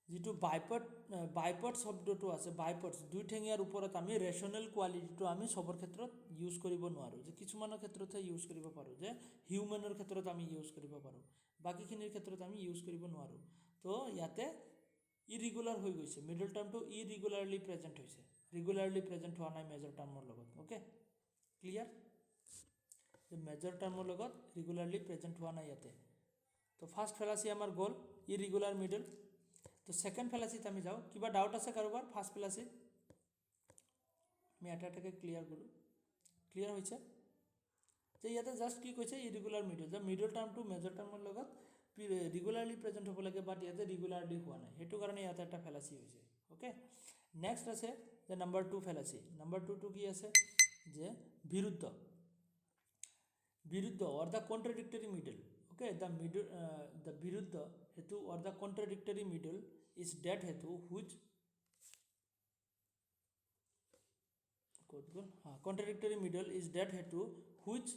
যিটো বাইপাৰ্টছ শব্দটো আছে, বাইপাৰ্টছ দুইঠেঙীয়াৰ ওপৰত আমি ৰেচনেল কোৱালিটিটো আমি চবৰ ক্ষেত্ৰত ইউজ কৰিব নোৱাৰোঁ, যে কিছুমানৰ ক্ষেত্ৰতহে ইউজ কৰিব পাৰোঁ, যে হিউমেনৰ ক্ষেত্ৰত আমি ইউজ কৰিব পাৰোঁ, বাকীখিনিৰ ক্ষেত্ৰত আমি ইউজ কৰিব নোৱাৰোঁ। তো ইয়াতে ইৰেগুলাৰ হৈ গৈছে, মিডল টাৰ্মটো ইৰেগুলাৰলি প্ৰেজেণ্ট হৈছে, ৰেগুলাৰলি প্ৰেজেণ্ট হোৱা নাই মেজৰ টাৰ্মৰ লগত। Okay, clear? মেজৰ টাৰ্মৰ লগত ৰেগুলাৰলি প্ৰেজেণ্ট হোৱা নাই ইয়াতে। তো ফাৰ্ষ্ট ফেলাচি আমাৰ গ'ল ইৰেগুলাৰ মিডল। তো ছেকেণ্ড ফেলাচিত আমি যাওঁ। কিবা ডাউট আছে কাৰোবাৰ ফাৰ্ষ্ট ফেলাচিত? আমি এটা এটাকে ক্লিয়াৰ কৰোঁ। ক্লিয়াৰ হৈছে যে ইয়াতে জাষ্ট কি কৈছে ইৰেগুলাৰ মিডল, যে মিডল টাৰ্মটো মেজৰ টাৰ্মৰ লগত ৰেগুলাৰলি প্ৰেজেণ্ট হ'ব লাগে, বাট ইয়াতে ৰেগুলাৰলি হোৱা নাই, সেইটো কাৰণে ইয়াতে এটা ফেলাচি হৈছে। অ'কে, নেক্সট আছে যে নাম্বাৰ 2 ফেলাচি। নাম্বাৰ 2টো কি আছে যে বিৰুদ্ধ or the contradictory middle. Okay, the বিৰুদ্ধ হেতু or the contradictory middle is that hetu which contradictory middle is that hetu which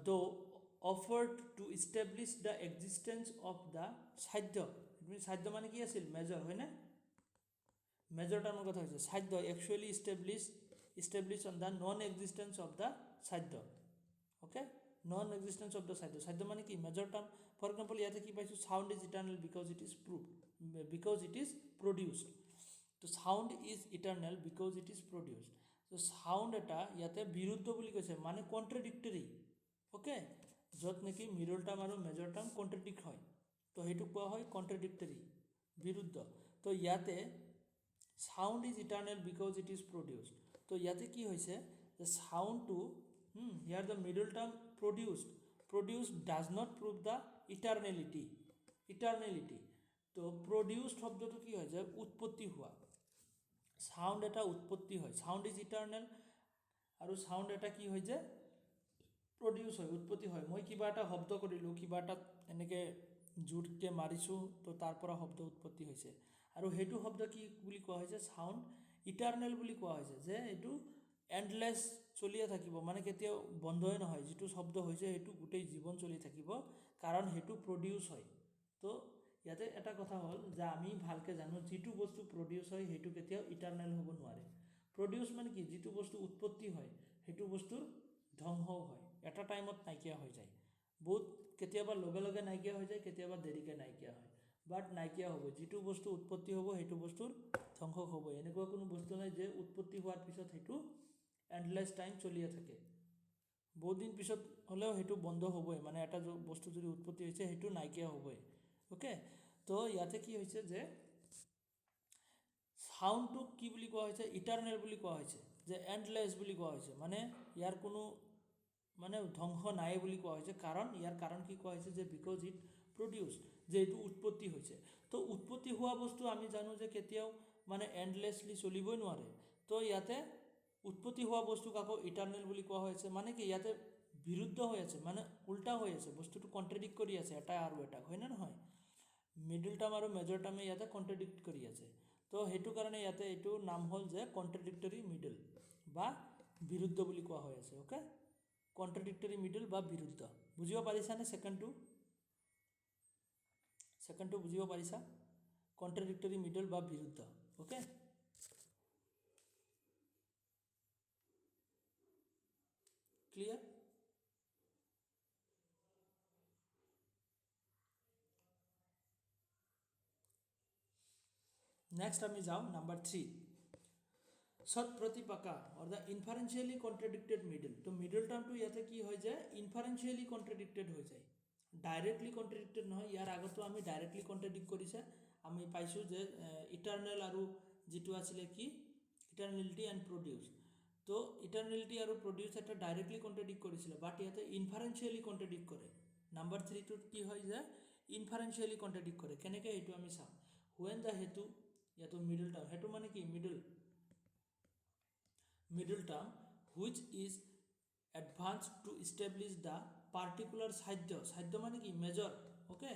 though offered to establish the existence of the sadhya, sadhya মানে কি আছিল মেজৰ হয় না, মেজৰ টাৰ্মৰ কথা হৈছে sadhya actually establish on the non existence of the sadhya. Okay, non existence of the সাধ্য মানে কি মেজৰ টাৰ্ম। ফৰ এক্সাম্পল ইয়াতে কি পাইছোঁ sound is eternal because it is produced. তো sound is eternal because it is produced. তো চাউণ্ড এটা ইয়াতে বিৰুদ্ধ বুলি কৈছে মানে কণ্ট্ৰাডিক্টৰী। অ'কে, য'ত নেকি মিডল টাৰ্ম আৰু মেজৰ টাৰ্ম কণ্ট্ৰাডিক্ট হয়, তো সেইটো কোৱা হয় কণ্ট্ৰাডিক্টৰী, বিৰুদ্ধ। তো ইয়াতে sound is eternal because it is produced. তো ইয়াতে কি হৈছে যে চাউণ্ডটো here the middle term produced does not prove the eternality. তো produced শব্দটো কি হয় যে উৎপত্তি হোৱা, সাউন্ড এটা উৎপত্তি হয়, সাউন্ড ইজ ইটাৰ্নেল, আৰু সাউন্ড এটা কি হয় যে প্ৰডিউচ হয়, উৎপত্তি হয়। মই কিবা এটা শব্দ কৰিলোঁ, কিবা এটা এনেকৈ জোৰকৈ মাৰিছোঁ, তো তাৰ পৰা শব্দ উৎপত্তি হৈছে, আৰু সেইটো শব্দ কি বুলি কোৱা হৈছে সাউন্ড ইটাৰ্নেল বুলি কোৱা হৈছে, যে এইটো এণ্ডলেছ চলিয়ে থাকিব, মানে কেতিয়াও বন্ধই নহয়। যিটো শব্দ হৈছে সেইটো গোটেই জীৱন চলি থাকিব, কাৰণ সেইটো প্ৰডিউচ হয়। তো ইয়াতে এটা কথা হ'ল যে আমি ভালকৈ জানো যিটো বস্তু প্ৰডিউচ হয় সেইটো কেতিয়াও ইটাৰ্নেল হ'ব নোৱাৰে। প্ৰডিউচ মানে কি, যিটো বস্তু উৎপত্তি হয় সেইটো বস্তুৰ ধ্বংসও হয়, এটা টাইমত নাইকিয়া হৈ যায়, বহুত কেতিয়াবা লগে লগে নাইকিয়া হৈ যায়, কেতিয়াবা দেৰিকৈ নাইকিয়া হয়, বাট নাইকিয়া হ'ব। যিটো বস্তু উৎপত্তি হ'ব সেইটো বস্তুৰ ধ্বংস হ'বই, এনেকুৱা কোনো বস্তু নাই যে উৎপত্তি হোৱাৰ পিছত সেইটো এণ্ডলেছ টাইম চলিয়ে থাকে, বহুত দিন পিছত হ'লেও সেইটো বন্ধ হ'বই, মানে এটা বস্তু যদি উৎপত্তি হৈছে সেইটো নাইকিয়া হ'বই। অ'কে, তো ইয়াতে কি হৈছে যে সাউণ্ডটোক কি বুলি কোৱা হৈছে, ইটাৰনেল বুলি কোৱা হৈছে, যে এণ্ডলেছ বুলি কোৱা হৈছে, মানে ইয়াৰ কোনো মানে ধ্বংস নাই বুলি কোৱা হৈছে। কাৰণ ইয়াৰ কাৰণ কি কোৱা হৈছে, যে বিকজ ইট প্ৰডিউচ, যে এইটো উৎপত্তি হৈছে। তো উৎপত্তি হোৱা বস্তু আমি জানো যে কেতিয়াও মানে এণ্ডলেছলি চলিবই নোৱাৰে। তো ইয়াতে উৎপত্তি হোৱা বস্তুক আকৌ ইটাৰনেল বুলি কোৱা হৈছে, মানে কি ইয়াতে বিৰুদ্ধ হৈ আছে, মানে উল্টা হৈ আছে, বস্তুটো কণ্ট্ৰাডিক্ট কৰি আছে এটা আৰু এটাক, হয় নে নহয়? মিডল টাৰ্ম আৰু মেজৰ টাৰ্মে ইয়াতে কণ্ট্ৰাডিক্ট কৰি আছে। তো সেইটো কাৰণে ইয়াতে এইটো নাম হ'ল যে কণ্ট্ৰাডিক্টৰী মিডল বা বিৰুদ্ধ বুলি কোৱা হৈ আছে। অ'কে, কণ্ট্ৰাডিক্টৰী মিডল বা বিৰুদ্ধ। বুজিব পাৰিছানে ছেকেণ্ডটো বুজিব পাৰিছা? কণ্ট্ৰাডিক্টৰী মিডল বা বিৰুদ্ধ। Okay, clear? নেক্সট আমি যাওঁ নাম্বাৰ 3, সৎ প্ৰতিপাকা অৰ দ্য ইনফাৰেঞ্চিয়েলি কণ্ট্ৰাডিক্টেড মিডল। তো মিডল টাৰ্মটো ইয়াতে কি হয় যে ইনফাৰেঞ্চিয়েলি কণ্ট্ৰাডিক্টেড হৈ যায়, ডাইৰেক্টলি কণ্ট্ৰাডিক্টেড নহয়। ইয়াৰ আগতো আমি ডাইৰেক্টলি কণ্ট্ৰাডিক্ট কৰিছে, আমি পাইছোঁ যে ইটাৰনেল আৰু যিটো আছিলে কি ইটাৰনেলিটি এণ্ড প্ৰডিউচ। তো ইটাৰনেলিটি আৰু প্ৰডিউচ এটা ডাইৰেক্টলি কণ্ট্ৰাডিক্ট কৰিছিলে, বাট ইয়াতে ইনফাৰেঞ্চিয়েলি কণ্ট্ৰাডিক্ট কৰে। নাম্বাৰ 3টোত কি হয় যে ইনফাৰেঞ্চিয়েলি কণ্ট্ৰাডিক্ট কৰে। কেনেকৈ এইটো আমি চাম। হুৱেন দ্য হেতু, ইয়াতো মিডল টাৰ্ম, হেতু মানে কি middle term which is advanced to establish the particular সাধ্য মানে কি major. Okay,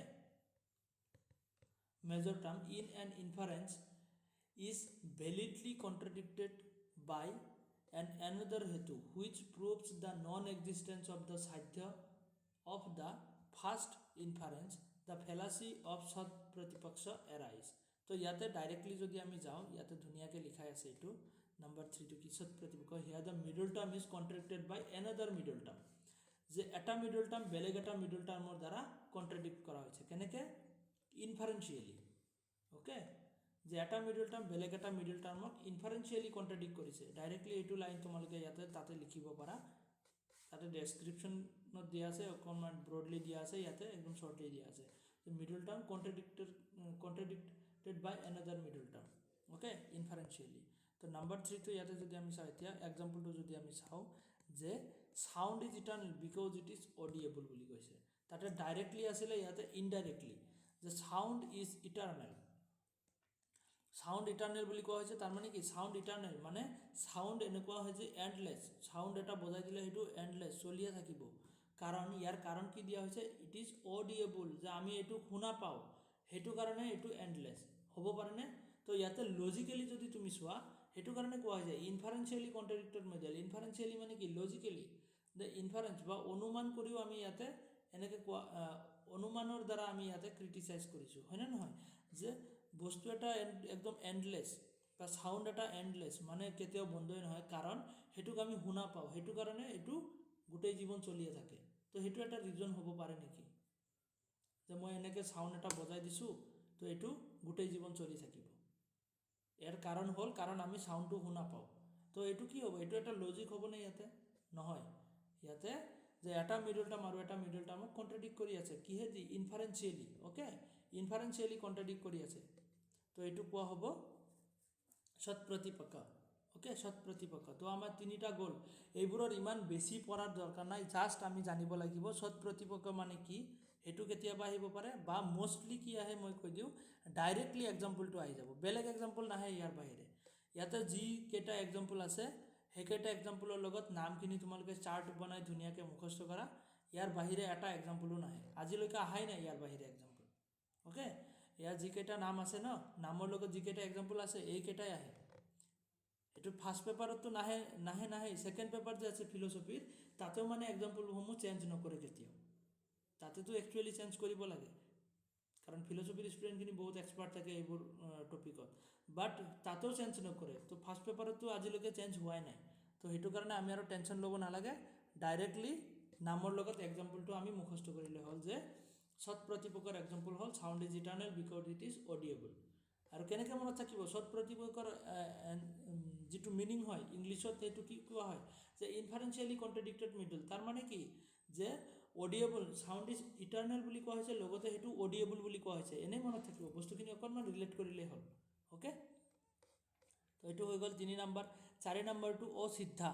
major term in an inference is validly contradicted by an another হেতু হুইচ proves the non-existence of the সাধ্য of the first inference, the fallacy of সৎ প্ৰতিপক্ষ arise। তো ইয়াতে ডাইৰেক্টলি যদি আমি যাওঁ, ইয়াতে ধুনীয়াকৈ লিখাই আছে এইটো নাম্বাৰ 3টো কি সৎ প্ৰতিপক্ষ। Here the middle term is contradicted by another middle term, যে এটা মিডল টাৰ্ম বেলেগ এটা মিডল টাৰ্মৰ দ্বাৰা কণ্ট্ৰাডিক্ট কৰা হৈছে। কেনেকৈ? ইনফাৰেঞ্চিয়েলি। অ'কে, যে এটা মিডল টাৰ্ম বেলেগ এটা মিডল টাৰ্মক ইনফাৰেঞ্চিয়েলি কণ্ট্ৰাডিক্ট কৰিছে। ডাইৰেক্টলি এইটো লাইন তোমালোকে ইয়াতে তাতে লিখিব পাৰা, তাতে ডেছক্ৰিপশ্যনত দিয়া আছে, অকণমান ব্ৰডলি দিয়া আছে, ইয়াতে একদম শ্বৰ্টলি দিয়া আছে। Middle term কণ্ট্ৰাডিক্টেড by another middle term. Okay, ইনফাৰেঞ্চিয়েলি। তো নাম্বাৰ 3টো ইয়াতে যদি আমি চাওঁ, এতিয়া এক্সাম্পলটো যদি আমি চাওঁ, যে sound is eternal because it is audible বুলি কৈছে। তাতে ডাইৰেক্টলি আছিলে, ইয়াতে ইনডাইৰেক্টলি, যে sound is eternal. Sound eternal বুলি কোৱা হৈছে, তাৰমানে কি চাউণ্ড ইটাৰনেল মানে চাউণ্ড এনেকুৱা হয় যে এণ্ডলেছ। চাউণ্ড এটা বজাই দিলে সেইটো এণ্ডলেছ চলিয়ে থাকিব। কাৰণ ইয়াৰ কাৰণ কি দিয়া হৈছে, ইট ইজ অডিয়েবল, যে আমি এইটো শুনা পাওঁ, সেইটো কাৰণে এইটো এণ্ডলেছ হ'ব পাৰেনে? তো ইয়াতে লজিকেলি যদি তুমি চোৱা, সেইটো কাৰণে কোৱা হৈছে ইনফাৰেঞ্চিয়েলি কণ্ট্ৰাডিক্টেড মিডল। ইনফাৰেঞ্চিয়েলি মানে কি লজিকেলি, যে ইনফাৰেঞ্চ বা অনুমান কৰিও আমি ইয়াতে এনেকৈ কোৱা, অনুমানৰ দ্বাৰা আমি ইয়াতে ক্ৰিটিচাইজ কৰিছোঁ, হয়নে নহয়? যে বস্তু এটা একদম এণ্ডলেছ বা চাউণ্ড এটা এণ্ডলেছ, মানে কেতিয়াও বন্ধই নহয়, কাৰণ সেইটোক আমি শুনা পাওঁ, সেইটো কাৰণে এইটো গোটেই জীৱন চলিয়ে থাকে। তো সেইটো এটা ৰিজন হ'ব পাৰে নেকি, যে মই এনেকৈ চাউণ্ড এটা বজাই দিছোঁ, তো এইটো গোটেই জীৱন চলি থাকিব। ইয়াৰ কাৰণ হ'ল কাৰণ আমি চাউণ্ডটো শুনা পাওঁ। তো এইটো কি হ'ব, এইটো এটা লজিক হ'বনে? ইয়াতে নহয়। ইয়াতে যে এটা মিডল টাৰ্ম আৰু এটা মিডল টাৰ্মক কণ্ট্ৰাডিক্ট কৰি আছে, কিহেদি? ইনফাৰেঞ্চিয়েলি। অ'কে, ইনফাৰেঞ্চিয়েলি কণ্ট্ৰাডিক্ট কৰি আছে। তো এইটো কোৱা হ'ব সৎ প্ৰতিপক্ষ। অ'কে, সৎ প্ৰতিপক্ষ। তো আমাৰ 3টা গ'ল। এইবোৰৰ ইমান বেছি পঢ়াৰ দৰকাৰ নাই, জাষ্ট আমি জানিব লাগিব সৎ প্ৰতিপক্ষ মানে কি, সেইটো কেতিয়াবা আহিব পাৰে, বা মষ্টলি কি আহে মই কৈ দিওঁ, ডাইৰেক্টলি এক্সাম্পলটো আহি যাব, বেলেগ এক্সাম্পল নাহে ইয়াৰ বাহিৰে। ইয়াতে যিকেইটা এক্সাম্পল আছে, সেইকেইটা এক্সাম্পলৰ লগত নামখিনি তোমালোকে চাৰ্ট বনাই ধুনীয়াকৈ মুখস্থ কৰা। ইয়াৰ বাহিৰে এটা এক্সাম্পলো নাহে, আজিলৈকে অহাই নাই ইয়াৰ বাহিৰে এক্সাম্পল। অ'কে, ইয়াৰ যিকেইটা নাম আছে ন, নামৰ লগত যিকেইটা এক্সাম্পল আছে, এইকেইটাই আহে। এইটো ফাৰ্ষ্ট পেপাৰততো নাহে। ছেকেণ্ড পেপাৰ যে আছে ফিল'চফিৰ, তাতেও মানে এক্সাম্পলসমূহ চেঞ্জ নকৰে কেতিয়াও। তাতেতো একচুৱেলি চেঞ্জ কৰিব লাগে, কাৰণ ফিল'চফিৰ ষ্টুডেণ্টখিনি বহুত এক্সপাৰ্ট থাকে এইবোৰ টপিকত, বাট তাতেও চেঞ্জ নকৰে। তো ফাৰ্ষ্ট পেপাৰততো আজিলৈকে চেঞ্জ হোৱাই নাই। তো সেইটো কাৰণে আমি আৰু টেনশ্যন ল'ব নালাগে, ডাইৰেক্টলি নামৰ লগত এক্সাম্পলটো আমি মুখস্থ কৰিলে হ'ল, যে সৎ প্ৰতিপক্ষৰ এক্সাম্পল হ'ল sound is eternal because it is audible. আৰু কেনেকৈ মনত থাকিব, সৎ প্ৰতিপক্ষৰ যিটো মিনিং হয় ইংলিছত, সেইটো কি কোৱা হয়, যে ইনফাৰেঞ্চিয়েলি কণ্ট্ৰাডিক্টেড মিডল। তাৰমানে কি, যে অডিয়েবল, চাউণ্ড ইজ ইটাৰনেল বুলি কোৱা হৈছে, লগতে সেইটো অডিয়েবল বুলি কোৱা হৈছে। এনেই মনত থাকিব, বস্তুখিনি অকণমান ৰিলেট কৰিলেই হ'ল। অ'কে, তো এইটো হৈ গ'ল 3 নম্বৰ 4 নম্বৰটো অসিদ্ধা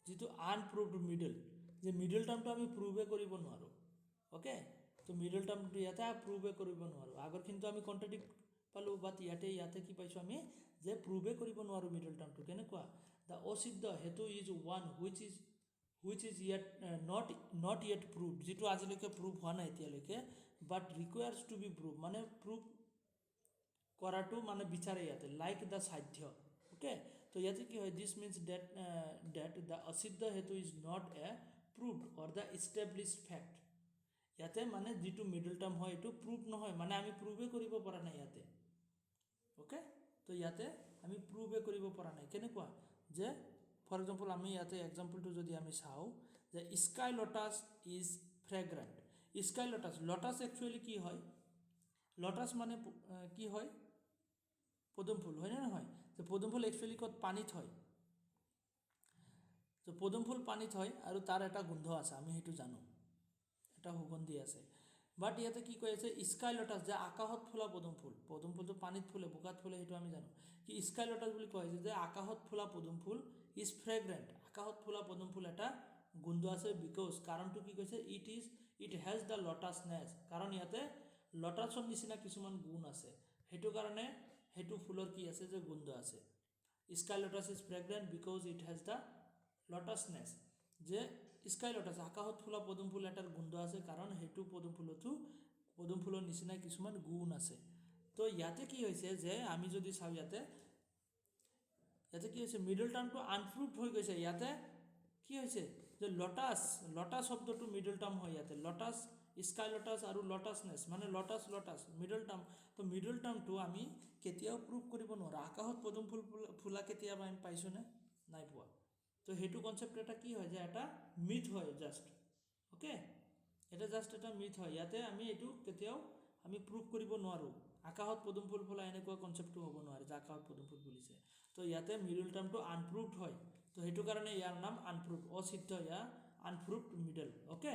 যিটো আনপ্ৰুভড মিডল যে মিডল টাৰ্মটো আমি প্ৰুভে কৰিব নোৱাৰোঁ ওকে তো মিডল টাৰ্মটো ইয়াতে প্ৰুভে কৰিব নোৱাৰোঁ আগৰখিনিতো আমি কণ্ট্ৰাডিক্ট পালোঁ বাট ইয়াতে কি পাইছোঁ আমি যে প্ৰুভে কৰিব নোৱাৰোঁ মিডল টাৰ্মটো কেনেকুৱা দ্য অসিদ্ধ হেতু is one which is yet not yet prove যিটো আজিলৈকে প্ৰুভ হোৱা নাই এতিয়ালৈকে বাট ৰিকুৱাৰ্ছ টু বি প্ৰুভ মানে প্ৰুভ কৰাটো মানে বিচাৰে ইয়াতে লাইক দ্য সাধ্য ওকে তো ইয়াতে কি হয় দিছ মিনছ ডেট দ্য অসিদ্ধ হেতু is not a proved or the established fact ইয়াতে মানে যিটো মিডল টাৰ্ম হয় এইটো প্ৰুভ নহয় মানে আমি প্ৰুভে কৰিব পৰা নাই ইয়াতে ওকে তো ইয়াতে আমি প্ৰুভে কৰিব পৰা নাই কেনেকুৱা যে ফৰ এক্সাম্পল আমি ইয়াতে এক্সাম্পলটো যদি আমি চাওঁ যে sky lotus is fragrant sky lotus actually কি হয় লটাছ মানে কি হয় পদুম ফুল হয়নে নহয় যে পদুম ফুল একচুৱেলি ক'ত পানীত হয় তো পদুম ফুল পানীত হয় আৰু তাৰ এটা গোন্ধ আছে আমি সেইটো জানো এটা সুগন্ধি আছে বাট ইয়াতে কি কৈ আছে স্কাই লটাছ যে আকাশত ফুলা পদুম ফুলটো পানীত ফুলে বোকাত ফুলে সেইটো আমি জানো কি স্কাই লটাছ বুলি কোৱা হৈছে যে আকাশত ফুলা পদুম ফুল ইজ ফ্ৰেগ্ৰেণ্ট আকাশত ফুলা পদুম ফুল এটা গোন্ধ আছে বিকজ কাৰণটো কি কৈছে ইট হেজ দ্য লটাছনেছ কাৰণ ইয়াতে লটাছৰ নিচিনা কিছুমান গুণ আছে সেইটো কাৰণে সেইটো ফুলৰ কি আছে যে গোন্ধ আছে sky lotus is fragrant because it has the lotusness যে স্কাই লটাছ আকাশত ফুলা পদুম ফুল এটাৰ গোন্ধ আছে কাৰণ সেইটো পদুম ফুলৰ নিচিনা কিছুমান গুণ আছে তো ইয়াতে কি হৈছে যে আমি যদি চাওঁ ইয়াতে কি হৈছে মিডল টাৰ্মটো আনপ্ৰুভড হৈ গৈছে ইয়াতে কি হৈছে যে লটাছ শব্দটো মিডল টাৰ্ম হয় ইয়াতে লটাছ স্কাই লটাছ আৰু লটাছনেছ মানে লটাছ মিডল টাৰ্ম তো মিডল টাৰ্মটো আমি কেতিয়াও প্ৰুভ কৰিব নোৱাৰোঁ আকাশত পদুম ফুল ফুলা কেতিয়াবা আমি পাইছোঁনে নাই পোৱা তো সেইটো কনচেপ্ট এটা কি হয় যে এটা মিথ হয় জাষ্ট ওকে এটা জাষ্ট এটা মিথ হয় ইয়াতে আমি এইটো কেতিয়াও আমি প্ৰুভ কৰিব নোৱাৰোঁ আকাশত পদুম ফুল ফুলা এনেকুৱা কনচেপ্টটো হ'ব নোৱাৰে যে আকাশত পদুম ফুল ফুলিছে তো ইয়াতে মিডল টাৰ্মটো আনপ্ৰুভড হয় তো সেইটো কাৰণে ইয়াৰ নাম আনপ্ৰুভ অসিদ্ধ ইয়াৰ আনপ্ৰুভড মিডল ওকে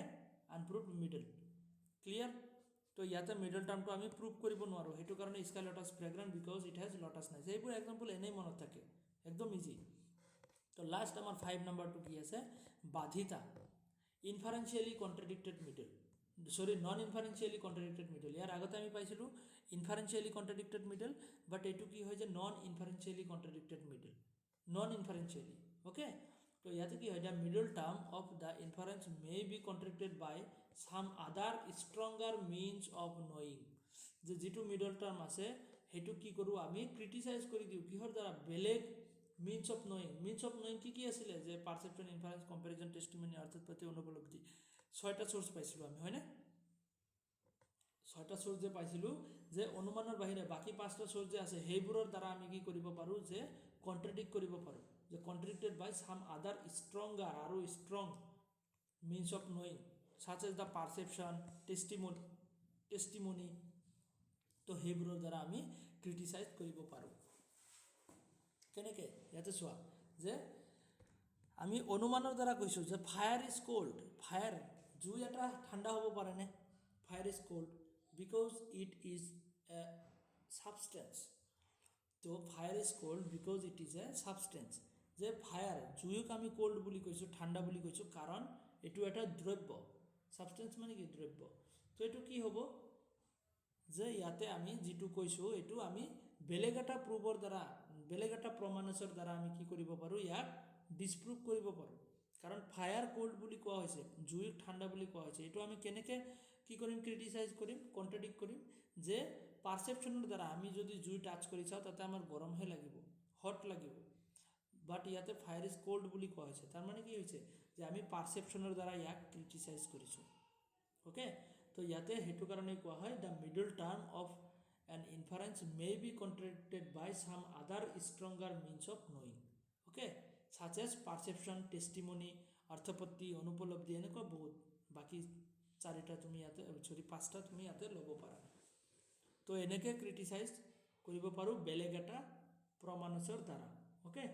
আনপ্ৰুভড মিডল ক্লিয়াৰ তো ইয়াতে মিডল টাৰ্মটো আমি প্ৰুভ কৰিব নোৱাৰোঁ সেইটো কাৰণে sky lotus fragrant because it has lotusness এইবোৰ এক্সাম্পল এনেই মনত থাকে একদম ইজি তো লাষ্ট আমাৰ 5 নম্বৰটো কি আছে বাধিতা ইনফাৰেঞ্চিয়েলি contradicted middle non inferentially contradicted middle ইয়াৰ আগতে আমি পাইছিলোঁ ইনফাৰেঞ্চিয়েলি কণ্ট্ৰাডিক্টেড মিডল বাট এইটো কি হয় যে non inferentially contradicted middle non inferentially okay তো ইয়াতে কি হয় the middle term of the inference may be contradicted by some other stronger means of knowing যে যিটো মিডল টাৰ্ম আছে সেইটো কি কৰোঁ আমি ক্ৰিটিচাইজ কৰি দিওঁ কিহৰ দ্বাৰা বেলেগ মিনছ অফ নয়িং কি আছিলে যে পাৰচেপশ্যন ইনফাৰেঞ্চ কম্পেৰিজন টেষ্টিমনি অৰ্থোৎপত্তি অনুপলব্ধি 6টা চ'ৰ্চ পাইছিলোঁ আমি হয়নে 6টা চ'ৰ্চ যে পাইছিলোঁ যে অনুমানৰ বাহিৰে বাকী 5টা চ'ৰ্চ যে আছে সেইবোৰৰ দ্বাৰা আমি কি কৰিব পাৰোঁ যে কণ্ট্ৰাডিক্ট কৰিব পাৰোঁ যে কণ্ট্ৰাডিক্টেড বাই সাম আদাৰ ষ্ট্ৰংগাৰ আৰু strong means of knowing such as the perception testimony তো সেইবোৰৰ দ্বাৰা আমি ক্ৰিটিচাইজ কৰিব পাৰোঁ কেনেকৈ ইয়াতে চোৱা যে আমি অনুমানৰ দ্বাৰা কৈছোঁ যে ফায়াৰ ইজ কোল্ড ফায়াৰ জুই এটা ঠাণ্ডা হ'ব পাৰেনে fire is cold because it is a substance তো fire is cold because it is a substance যে ফায়াৰ জুইক আমি কোল্ড বুলি কৈছোঁ ঠাণ্ডা বুলি কৈছোঁ কাৰণ এইটো এটা দ্ৰব্য ছাবষ্টেঞ্চ মানে কি দ্ৰব্য তো এইটো কি হ'ব যে ইয়াতে আমি যিটো কৈছোঁ এইটো আমি বেলেগ এটা প্ৰুভৰ দ্বাৰা বেলেগ এটা প্ৰমাণৰ দ্বাৰা আমি কি কৰিব পাৰোঁ ইয়াক ডিছপ্ৰুভ কৰিব পাৰোঁ কাৰণ ফায়াৰ কোল্ড বুলি কোৱা হৈছে জুইক ঠাণ্ডা বুলি কোৱা হৈছে এইটো আমি কেনেকৈ কি কৰিম ক্ৰিটিচাইজ কৰিম কণ্ট্ৰাডিক্ট কৰিম যে পাৰচেপশ্যনৰ দ্বাৰা আমি যদি জুই টাচ কৰি চাওঁ তাতে আমাৰ গৰমহে লাগিব হট লাগিব বাট ইয়াতে ফায়াৰ ইজ কোল্ড বুলি কোৱা হৈছে তাৰমানে কি হৈছে যে আমি পাৰচেপশ্যনৰ দ্বাৰা ইয়াক ক্ৰিটিচাইজ কৰিছোঁ ওকে তো ইয়াতে সেইটো কাৰণে কোৱা হয় the middle term of an inference may be contradicted by some other stronger means of knowing okay such as perception testimony অৰ্থপত্তি অনুপলব্ধি এনেকুৱা বহুত বাকী 4টা তুমি ইয়াতে 5টা তুমি ইয়াতে ল'ব পাৰা তো এনেকৈ ক্ৰিটিচাইজ কৰিব পাৰোঁ বেলেগ এটা প্ৰমাণৰ দ্বাৰা ওকে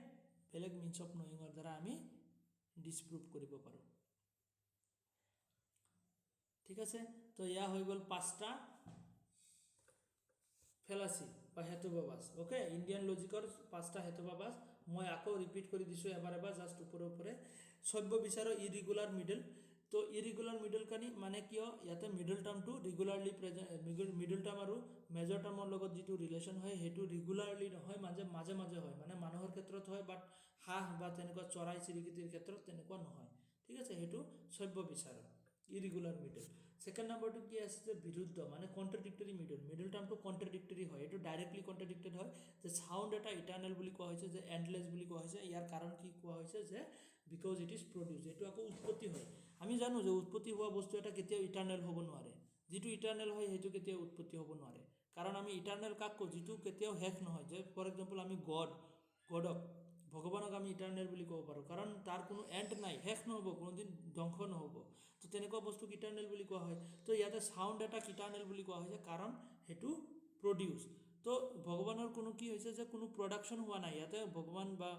বেলেগ মিনছ অফ নয়িঙৰ দ্বাৰা আমি ডিছপ্ৰুভ কৰিব পাৰোঁ ঠিক আছে তো এয়া হৈ গ'ল 5টা ফেলাচি হেতুবাবাস ওকে ইণ্ডিয়ান লজিকৰ 5টা হেতুবাবাস মই আকৌ ৰিপিট কৰি দিছোঁ এবাৰ জাষ্ট ওপৰে সভ্য বিচাৰৰ ইৰেগুলাৰ মিডল তো ইৰেগুলাৰ মিডল কানি মানে কিয় ইয়াতে মিডল টাৰ্মটো ৰেগুলাৰলি মিডল টাৰ্ম আৰু মেজৰ টাৰ্মৰ লগত যিটো ৰিলেশ্যন হয় সেইটো ৰেগুলাৰলি নহয় মাজে মাজে হয় মানে মানুহৰ ক্ষেত্ৰত হয় বাট হাঁহ বা তেনেকুৱা চৰাই চিৰিকটিৰ ক্ষেত্ৰত তেনেকুৱা নহয় ঠিক আছে সেইটো সভ্য বিচাৰৰ ইৰেগুলাৰ মিডল সেকেন্ড নাম্বাৰটো কি আছে যে বিৰুদ্ধ মানে কন্ট্ৰাডিক্টৰি মিডল টাৰ্মটো কন্ট্ৰাডিক্টৰি হয় এইটো ডাইৰেক্টলি কন্ট্ৰাডিক্টেড হয় যে সাউন্ড এটা ইটাৰনেল বুলি কোৱা হৈছে যে এন্ডলেছ বুলি কোৱা হৈছে ইয়াৰ কাৰণ কি কোৱা হৈছে যে বিকজ ইট ইজ প্ৰডিউস এইটো আকৌ উৎপত্তি হয় আমি জানো যে উৎপত্তি হোৱা বস্তু এটা কেতিয়াও ইটাৰনেল হ'ব নোৱাৰে যিটো ইটাৰনেল হয় সেইটো কেতিয়াও উৎপত্তি হ'ব নোৱাৰে কাৰণ আমি ইটাৰনেল কাক কওঁ যিটো কেতিয়াও শেষ নহয় যে ফৰ এক্সাম্পল আমি গডক ভগৱানক আমি ইটাৰনেল বুলি ক'ব পাৰোঁ কাৰণ তাৰ কোনো এণ্ড নাই শেষ নহ'ব কোনোদিন ধ্বংস নহ'ব তো তেনেকুৱা বস্তুক ইটাৰনেল বুলি কোৱা হয় তো ইয়াতে সাউণ্ড এটা ইটাৰনেল বুলি কোৱা হৈছে কাৰণ সেইটো প্ৰডিউচ তো ভগৱানৰ কোনো কি হৈছে যে কোনো প্ৰডাকশ্যন হোৱা নাই ইয়াতে ভগৱান বা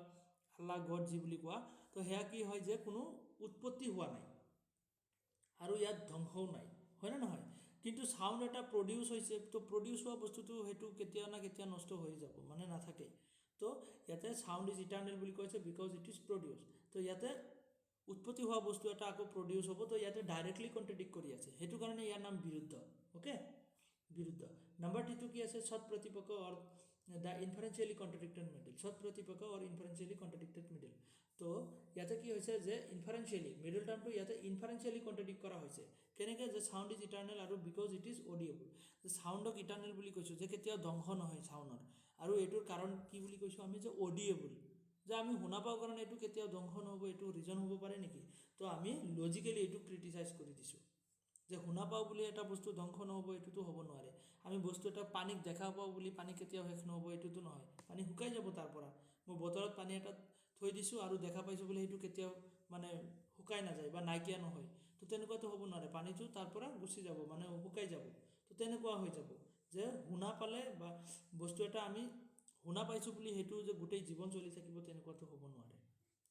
আল্লাহ গড যি বুলি কোৱা তো সেয়া কি হয় যে কোনো উৎপত্তি হোৱা নাই আৰু ইয়াত ধ্বংসও নাই হয়নে নহয় কিন্তু সাউণ্ড এটা প্ৰডিউচ হৈছে তো প্ৰডিউচ হোৱা বস্তুটো সেইটো কেতিয়া না কেতিয়া নষ্ট হৈ যাব মানে নাথাকে তো ইয়াতে সাউণ্ড ইজ ইটাৰনেল বুলি কৈছে বিকজ ইট ইজ প্ৰডিউচ তো ইয়াতে উৎপত্তি হোৱা বস্তু এটা আকৌ প্ৰডিউচ হ'ব তো ইয়াতে ডাইৰেক্টলি কণ্ট্ৰাডিক্ট কৰি আছে সেইটো কাৰণে ইয়াৰ নাম বিৰুদ্ধ ওকে বিৰুদ্ধ নাম্বাৰ 2 কি আছে সৎ প্ৰতিপক্ষ অৰ দ্য ইনফাৰেন্সিয়েলি কণ্ট্ৰাডিক্টেড মিডল সৎ প্ৰতিপক্ষ অৰ ইনফাৰেন্সিয়েলি কণ্ট্ৰাডিক্টেড মিডল তো ইয়াতে কি হৈছে যে ইনফাৰেন্সিয়েলি মিডল টাৰ্মটো ইয়াতে ইনফাৰেন্সিয়েলি কণ্ট্ৰাডিক্ট কৰা হৈছে কেনেকৈ যে সাউণ্ড ইজ ইটাৰনেল আৰু বিকজ ইট ইজ অডিয়েবল যে সাউণ্ডক ইটাৰনেল বুলি কৈছোঁ যে কেতিয়াও ধ্বংস নহয় সাউণ্ডৰ আৰু এইটোৰ কাৰণ কি বুলি কৈছোঁ আমি যে অডিয়েবল যে আমি শুনা পাওঁ কাৰণে এইটো কেতিয়াও ধ্বংস নহ'ব এইটো ৰিজন হ'ব পাৰে নেকি তো আমি লজিকেলি এইটো ক্ৰিটিচাইজ কৰি দিছোঁ যে শুনা পাওঁ বুলি এটা বস্তু ধ্বংস নহ'ব এইটোতো হ'ব নোৱাৰে আমি বস্তু এটা পানীক দেখা পাওঁ বুলি পানী কেতিয়াও শেষ নহ'ব এইটোতো নহয় পানী শুকাই যাব তাৰ পৰা মই বতৰত পানী এটা থৈ দিছোঁ আৰু দেখা পাইছোঁ বুলি সেইটো কেতিয়াও মানে শুকাই নাযায় বা নাইকিয়া নহয় তো তেনেকুৱাতো হ'ব নোৱাৰে পানীটো তাৰ পৰা গুচি যাব মানে শুকাই যাব তো তেনেকুৱা হৈ যাব যে শুনা পালে বা বস্তু এটা আমি শুনা পাইছোঁ বুলি সেইটো যে গোটেই জীৱন চলি থাকিব তেনেকুৱাতো হ'ব নোৱাৰে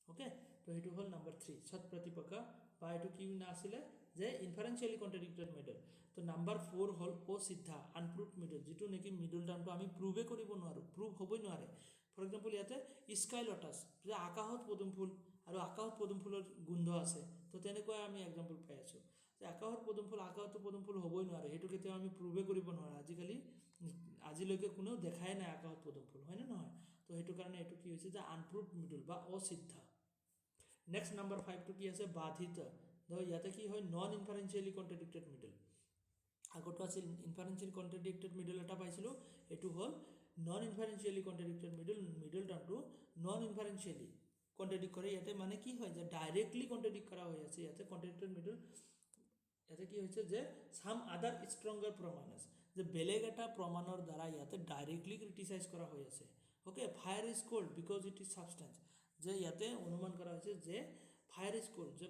ওকে তো সেইটো হ'ল নাম্বাৰ 3 সৎ প্ৰতিপক্ষ বা এইটো কি আছিলে যে ইনফাৰেন্সিয়েলি কণ্ট্ৰাডিক্টেড মিডল তো নাম্বাৰ 4 হ'ল অসিদ্ধা আনপ্ৰুভড মিডল যিটো নেকি মিডল টাৰ্মটো আমি প্ৰুভে কৰিব নোৱাৰোঁ প্ৰুভ হ'বই নোৱাৰে ফৰ এক্সাম্পল ইয়াতে স্কাই লটাছ যে আকাশত পদুম ফুল আৰু আকাশত পদুম ফুলৰ গোন্ধ আছে তো তেনেকুৱাই আমি এক্সাম্পল পাই আছোঁ যে আকাশত পদুম ফুল হ'বই নোৱাৰে সেইটো কেতিয়াও আমি প্ৰুভে কৰিব নোৱাৰোঁ আজিলৈকে কোনেও দেখাই নাই আকাশত পদুম ফুল হয়নে নহয় তো সেইটো কাৰণে এইটো কি হৈছে যে আনপ্ৰুভড মিডল বা অসিদ্ধা নেক্সট নাম্বাৰ 5টো কি আছে বাধিত ধৰ ইয়াতে কি হয় নন ইনফাৰেন্সিয়েলি কণ্ট্ৰাডিক্টেড মিডল আগতো আছিল ইনফাৰেন্সিয়েলি কণ্ট্ৰাডিক্টেড মিডল এটা পাইছিলোঁ এইটো হ'ল নন ইনফাৰেন্সিয়েলি কণ্ট্ৰাডিক্টেড মিডল টাৰ্মটো নন ইনফাৰেন্সিয়েলি কণ্ট্ৰাডিক্ট কৰে ইয়াতে মানে কি হয় যে ডাইৰেক্টলি কণ্ট্ৰাডিক্ট কৰা হৈ আছে ইয়াতে কণ্ট্ৰাডিক্টেড মিডল ইয়াতে কি হৈছে যে সাম আদাৰ ষ্ট্ৰংগাৰ প্ৰমাণ আছে যে বেলেগ এটা প্ৰমাণৰ দ্বাৰা ইয়াতে ডাইৰেক্টলি ক্ৰিটিচাইজ কৰা হৈ আছে okay fire is cold because it is substance যে ইয়াতে অনুমান কৰা হৈছে যে ফায়াৰ ইজ কোল্ড যে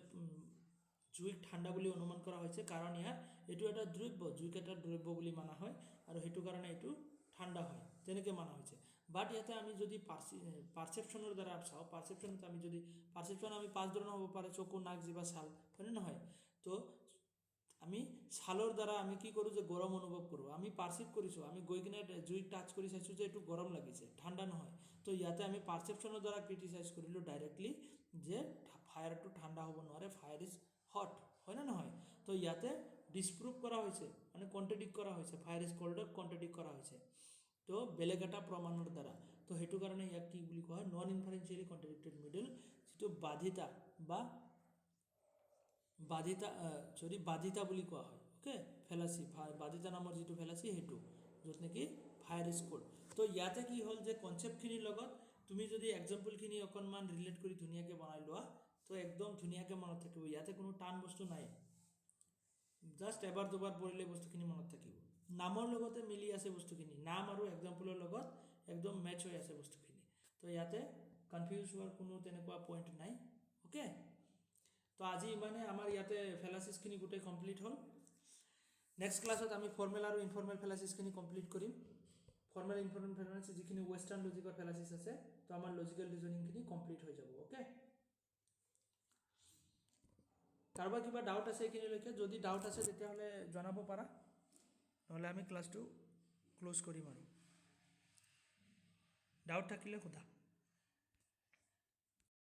জুইক ঠাণ্ডা বুলি অনুমান কৰা হৈছে কাৰণ ইয়াৰ এইটো এটা দ্ৰব্য জুইক এটা দ্ৰব্য বুলি মানা হয় আৰু সেইটো কাৰণে এইটো ঠাণ্ডা হয় তেনেকৈ মানা হৈছে বাট ইয়াতে আমি যদি পাৰচেপশ্যনৰ দ্বাৰা চাওঁ পাৰচেপশ্যনত আমি যদি পাৰচেপশ্যন আমি 5 ধৰণৰ হ'ব পাৰে চকু নাক জিভা ছাল হয়নে নহয় তো আমি ছালৰ দ্বাৰা আমি কি কৰোঁ যে গৰম অনুভৱ কৰোঁ আমি পাৰচিভ কৰিছোঁ আমি গৈ কিনে জুইক টাচ কৰি চাইছোঁ যে এইটো গৰম লাগিছে ঠাণ্ডা নহয় তো ইয়াতে আমি পাৰচেপশ্যনৰ দ্বাৰা ক্ৰিটিচাইজ কৰিলোঁ ডাইৰেক্টলি যে ফায়াৰটো ঠাণ্ডা হ'ব নোৱাৰে ফায়াৰ ইজ হট হয়নে নহয় তো ইয়াতে ডিছপ্ৰুভ কৰা হৈছে মানে কণ্ট্ৰাডিক্ট কৰা হৈছে ফায়াৰ ইজ কোল্ডক কণ্ট্ৰাডিক্ট কৰা হৈছে তো বেলেগ এটা প্ৰমাণৰ দ্বাৰা তো সেইটো কাৰণে ইয়াক কি বুলি কোৱা হয় নন ইনফাৰেন্সিয়েলি কণ্ট্ৰাডিক্টেড মিডল যিটো বাধিতা বুলি কোৱা হয় ওকে ফেলাচি বাধিতা নামৰ যিটো ফেলাচি সেইটো য'ত নেকি ফায়াৰ ইজ কোল্ড তো ইয়াতে কি হ'ল যে কনচেপ্টখিনিৰ লগত তুমি যদি এক্সাম্পলখিনি অকণমান ৰিলেট কৰি ধুনীয়াকৈ বনাই লোৱা তো একদম ধুনীয়াকৈ মনত থাকিব ইয়াতে কোনো টান বস্তু নাই জাষ্ট এবাৰ দুবাৰ পঢ়িলে বস্তুখিনি মনত থাকিব নামৰ লগতে মিলি আছে বস্তুখিনি নাম আৰু এক্সাম্পলৰ লগত একদম মেচ হৈ আছে বস্তুখিনি তো ইয়াতে কনফিউজ হোৱাৰ কোনো তেনেকুৱা পইণ্ট নাই ওকে তো আজি ইমানে আমাৰ ইয়াতে ফেলাচিছখিনি গোটেই কমপ্লিট হ'ল নেক্সট ক্লাছত আমি ফৰ্মেল আৰু ইনফৰ্মেল ফেলাচিছখিনি কমপ্লিট কৰিম ফৰ্মেল ইনফৰ্মেল ফেলাচিছ যিখিনি ৱেষ্টাৰ্ণ লজিকৰ ফেলাচিছ আছে তো আমাৰ লজিকেল ৰিজনিংখিনি কমপ্লিট হৈ যাব ওকে কাৰোবাৰ কিবা ডাউট আছে এইখিনিলৈকে যদি ডাউট আছে তেতিয়াহ'লে জনাব পাৰা নহ'লে আমি ক্লাছটো ক্লোজ কৰিম আৰু ডাউট থাকিলে সোধা